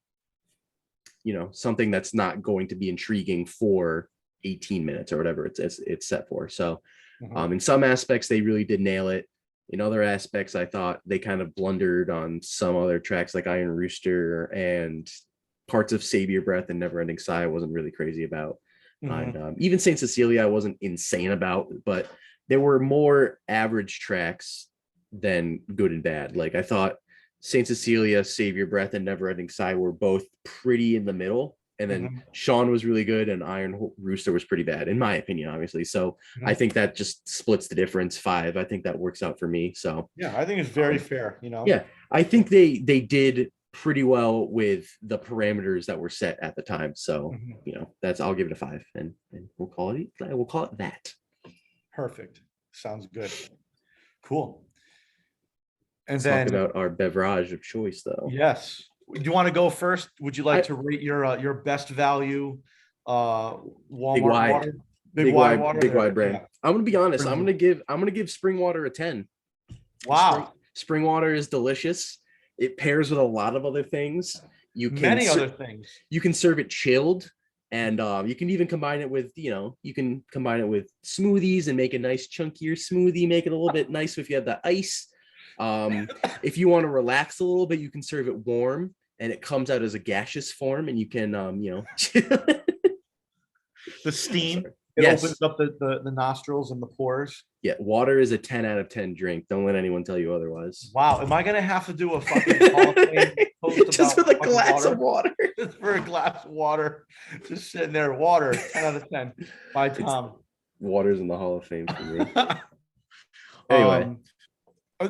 something that's not going to be intriguing for 18 minutes or whatever it's set for. So in some aspects, they really did nail it. In other aspects, I thought they kind of blundered on some other tracks like Iron Rooster, and parts of Save Your Breath and Never Ending Sigh I wasn't really crazy about. And even Saint Cecilia I wasn't insane about, but there were more average tracks than good and bad. Like I thought Saint Cecilia, Save Your Breath, and Never Ending Sigh were both pretty in the middle. And then Sean was really good, and Iron Rooster was pretty bad, in my opinion, obviously. So I think that just splits the difference. 5. I think that works out for me. So yeah, I think it's very fair. Yeah, I think they did pretty well with the parameters that were set at the time. So I'll give it a 5, and we'll call it that. Perfect. Sounds good. Cool. And Let's then talk about our beverage of choice, though. Yes. Do you want to go first? Would you like to rate your best value Walmart wide. water, big wide water, big wide brand. Yeah. I'm gonna be honest. I'm gonna give spring water a 10. Wow. Spring water is delicious. It pairs with a lot of other things. Many other things. You can serve it chilled, and you can even combine it with, you can combine it with smoothies and make a nice chunkier smoothie, make it a little bit nice if you have the ice. If you want to relax a little bit, you can serve it warm, and it comes out as a gaseous form, and you can The steam. It Yes. opens up the nostrils and the pores. Yeah, water is a 10 out of 10 drink. Don't let anyone tell you otherwise. Wow, am I gonna have to do a fucking Hall of Fame post Just about with a fucking glass of water. Just for a glass of water, just sitting there. Water, 10 out of 10 by Tom. Water's in the Hall of Fame for me. Anyway,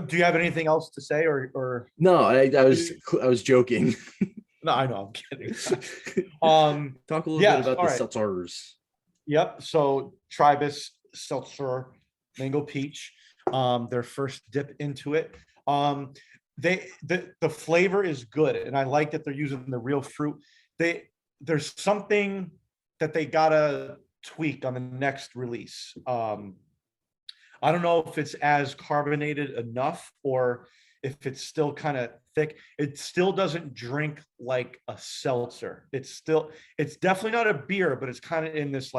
do you have anything else to say, or no, I was joking. No, I know, I'm kidding. Talk a little bit about the seltzers. Yep. So Tribus seltzer mango peach, their first dip into it. The flavor is good, and I like that they're using the real fruit. There's something that they gotta tweak on the next release. I don't know if it's as carbonated enough or if it's still kind of thick. It still doesn't drink like a seltzer. It's definitely not a beer, but it's kind of in this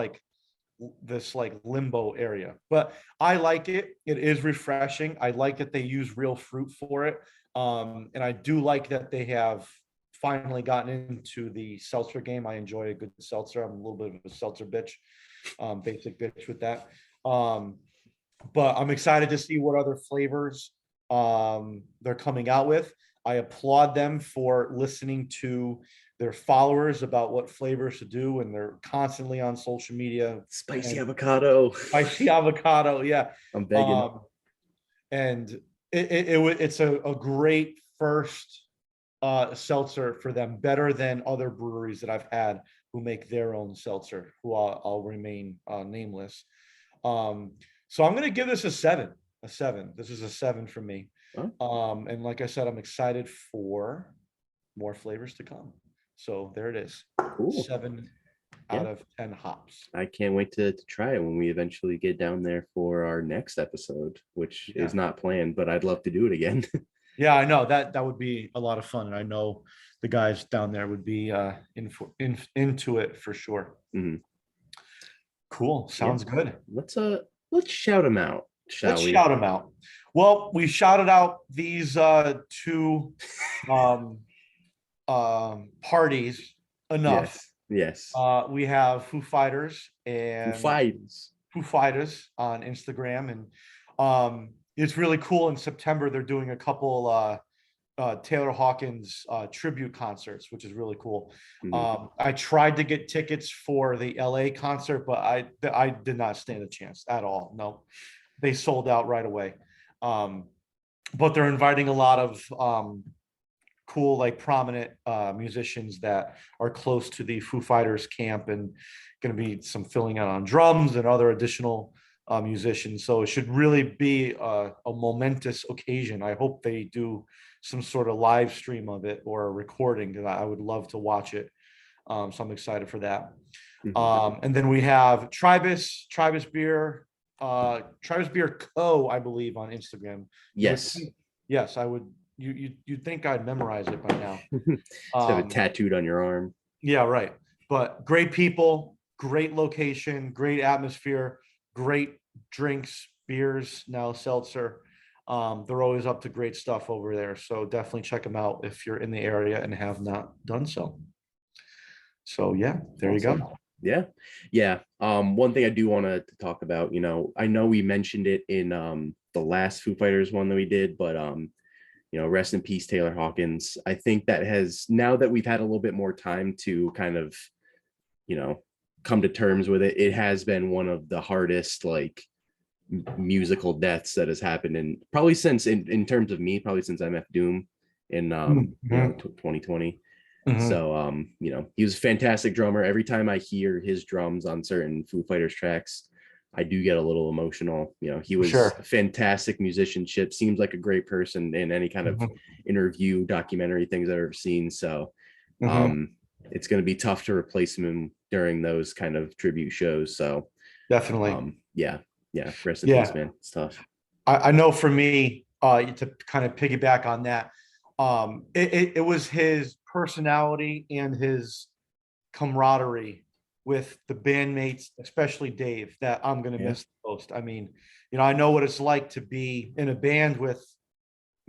limbo area. But I like it. It is refreshing. I like that they use real fruit for it. And I do like that they have finally gotten into the seltzer game. I enjoy a good seltzer. I'm a little bit of a seltzer bitch, basic bitch with that. But I'm excited to see what other flavors they're coming out with. I applaud them for listening to their followers about what flavors to do, and they're constantly on social media. Spicy avocado. Spicy avocado, yeah. I'm begging. And it's a great first seltzer for them, better than other breweries that I've had who make their own seltzer, who I'll remain nameless. So I'm going to give this a 7. This is a 7 for me. Huh? And like I said, I'm excited for more flavors to come. So there it is. Cool. 7 out of 10 hops. I can't wait to try it when we eventually get down there for our next episode, which is not planned, but I'd love to do it again. Yeah, I know that would be a lot of fun. And I know the guys down there would be into it for sure. Mm-hmm. Cool. Sounds good. Let's shout them out. Let's shout them out. Well, we shouted out these 2 parties enough. Yes. We have Foo Fighters and Foo Fighters on Instagram, and it's really cool. In September, they're doing a couple Taylor Hawkins tribute concerts, which is really cool. Mm-hmm. I tried to get tickets for the LA concert, but I did not stand a chance at all. No, they sold out right away. But they're inviting a lot of cool, like prominent musicians that are close to the Foo Fighters camp, and going to be some filling out on drums and other additional musicians. So it should really be a momentous occasion. I hope they do some sort of live stream of it or a recording, because I would love to watch it. So I'm excited for that. Mm-hmm. And then we have Tribus Beer Co, I believe, on Instagram. Yes. Yes, I would. You'd think I'd memorize it by now. Have it tattooed on your arm. Yeah, right. But great people, great location, great atmosphere, great drinks, beers, now seltzer. They're always up to great stuff over there. So definitely check them out if you're in the area and have not done so. So yeah, there you go. Yeah. One thing I do want to talk about, I know we mentioned it in the last Foo Fighters one that we did, but rest in peace, Taylor Hawkins. I think that now that we've had a little bit more time to kind of, come to terms with it, it has been one of the hardest, musical deaths that has happened, and probably since in terms of me, probably since MF Doom in 2020. Mm-hmm. So he was a fantastic drummer. Every time I hear his drums on certain Foo Fighters tracks, I do get a little emotional. He was a fantastic musicianship, seems like a great person in any kind of interview, documentary things I've ever seen. So it's going to be tough to replace him during those kind of tribute shows. So Definitely. yeah, rest in peace, man. It's tough. I know for me, to kind of piggyback on that, it was his personality and his camaraderie with the bandmates, especially Dave, that I'm going to miss the most. I mean, I know what it's like to be in a band with,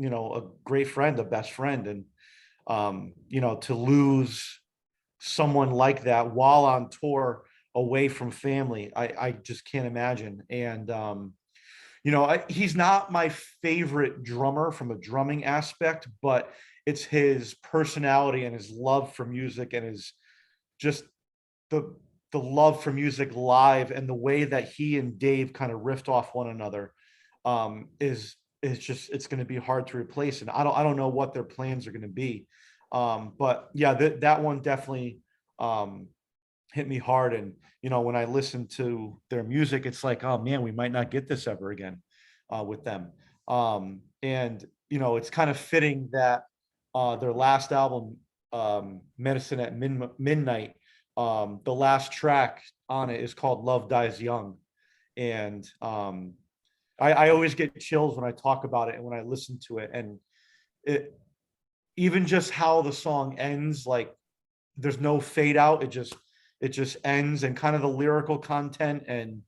a great friend, a best friend, and, to lose someone like that while on tour away from family. I just can't imagine. And, he's not my favorite drummer from a drumming aspect, but it's his personality and his love for music and his just the love for music live, and the way that he and Dave kind of riffed off one another, is just, it's going to be hard to replace. And I don't know what their plans are going to be. But yeah, that one definitely hit me hard. And when I listen to their music, it's like, oh man, we might not get this ever again with them. And it's kind of fitting that their last album, Medicine at Midnight, the last track on it is called Love Dies Young. And I always get chills when I talk about it and when I listen to it. And it, even just how the song ends, like there's no fade out, it just ends, and kind of the lyrical content, and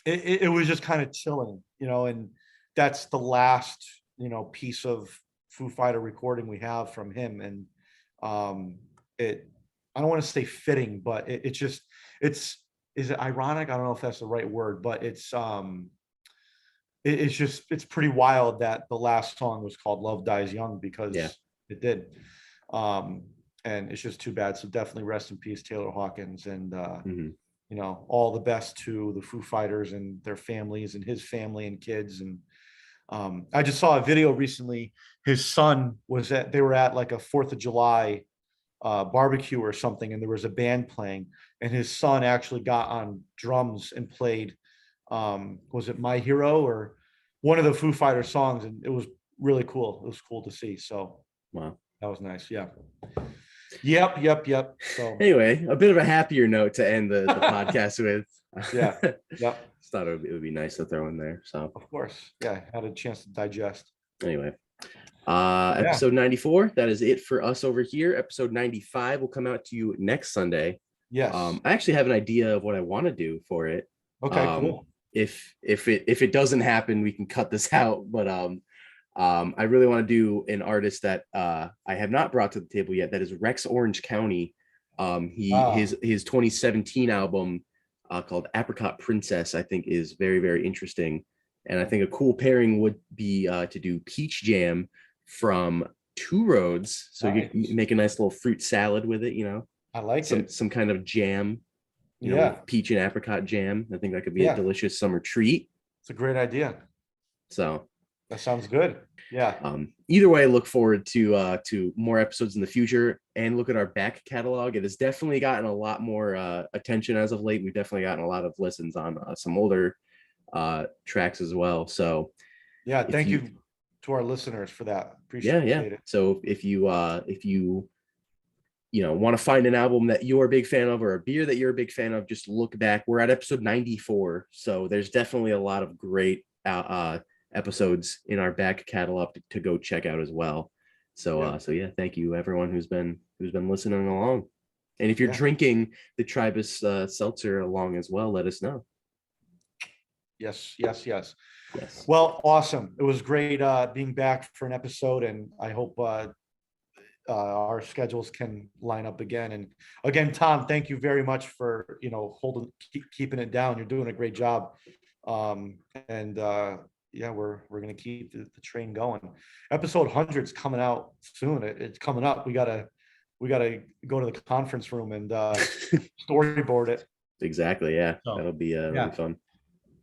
it was just kind of chilling, and that's the last piece of Foo Fighter recording we have from him. And I don't want to say fitting, but is it ironic? I don't know if that's the right word, but it's pretty wild that the last song was called Love Dies Young, because it did. And it's just too bad. So definitely rest in peace, Taylor Hawkins, and all the best to the Foo Fighters and their families and his family and kids. And I just saw a video recently. His son they were at like a 4th of July barbecue or something, and there was a band playing, and his son actually got on drums and played, was it My Hero or one of the Foo Fighter songs, and it was really cool. It was cool to see. So wow, that was nice. Yeah. Yep. So anyway, a bit of a happier note to end the podcast with. Yeah. Just thought it would be nice to throw in there. So of course, yeah, had a chance to digest. Anyway, episode 94. That is it for us over here. Episode 95 will come out to you next Sunday. Yes. I actually have an idea of what I want to do for it. Okay, cool. If it doesn't happen, we can cut this out. But I really want to do an artist that I have not brought to the table yet. That is 𝙈𝙤𝙤𝙤 County. His 2017 album called Apricot Princess, I think, is very, very interesting. And I think a cool pairing would be to do peach jam from Two Roads. So you make a nice little fruit salad with it, I like some kind of jam, with peach and apricot jam. I think that could be a delicious summer treat. It's a great idea. So that sounds good. Yeah. Either way, I look forward to more episodes in the future, and look at our back catalog. It has definitely gotten a lot more attention as of late. We've definitely gotten a lot of listens on some older tracks as well. So yeah, thank you to our listeners for that. Appreciate it. So if you want to find an album that you're a big fan of, or a beer that you're a big fan of, just look back. We're at episode 94, so there's definitely a lot of great episodes in our back catalog to go check out as well. So thank you everyone who's been listening along. And if you're drinking the Tribus seltzer along as well, let us know. Yes. Well, awesome. It was great being back for an episode, and I hope our schedules can line up again. And again, Tom, thank you very much for keeping it down. You're doing a great job. We're gonna keep the train going. Episode 100 is coming out soon. It's coming up. We gotta go to the conference room and storyboard it. Exactly. Yeah, so, that'll be really fun.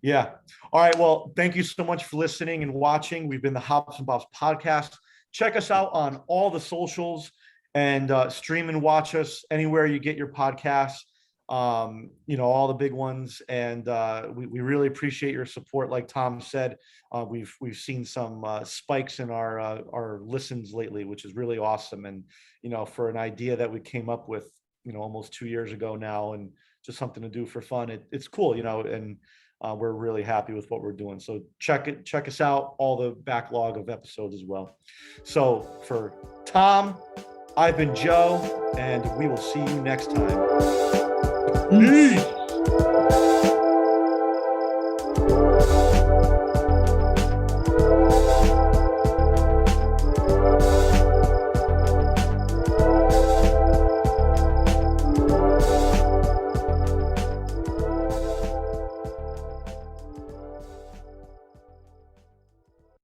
Yeah. All right. Well, thank you so much for listening and watching. We've been the Hops and Bops podcast. Check us out on all the socials, and stream and watch us anywhere you get your podcasts. all the big ones. And we really appreciate your support. Like Tom said, we've seen some spikes in our listens lately, which is really awesome. And, for an idea that we came up with, almost 2 years ago now, and just something to do for fun, it's cool, and we're really happy with what we're doing. So check us out, all the backlog of episodes as well. So for Tom, I've been Joe, and we will see you next time. Peace.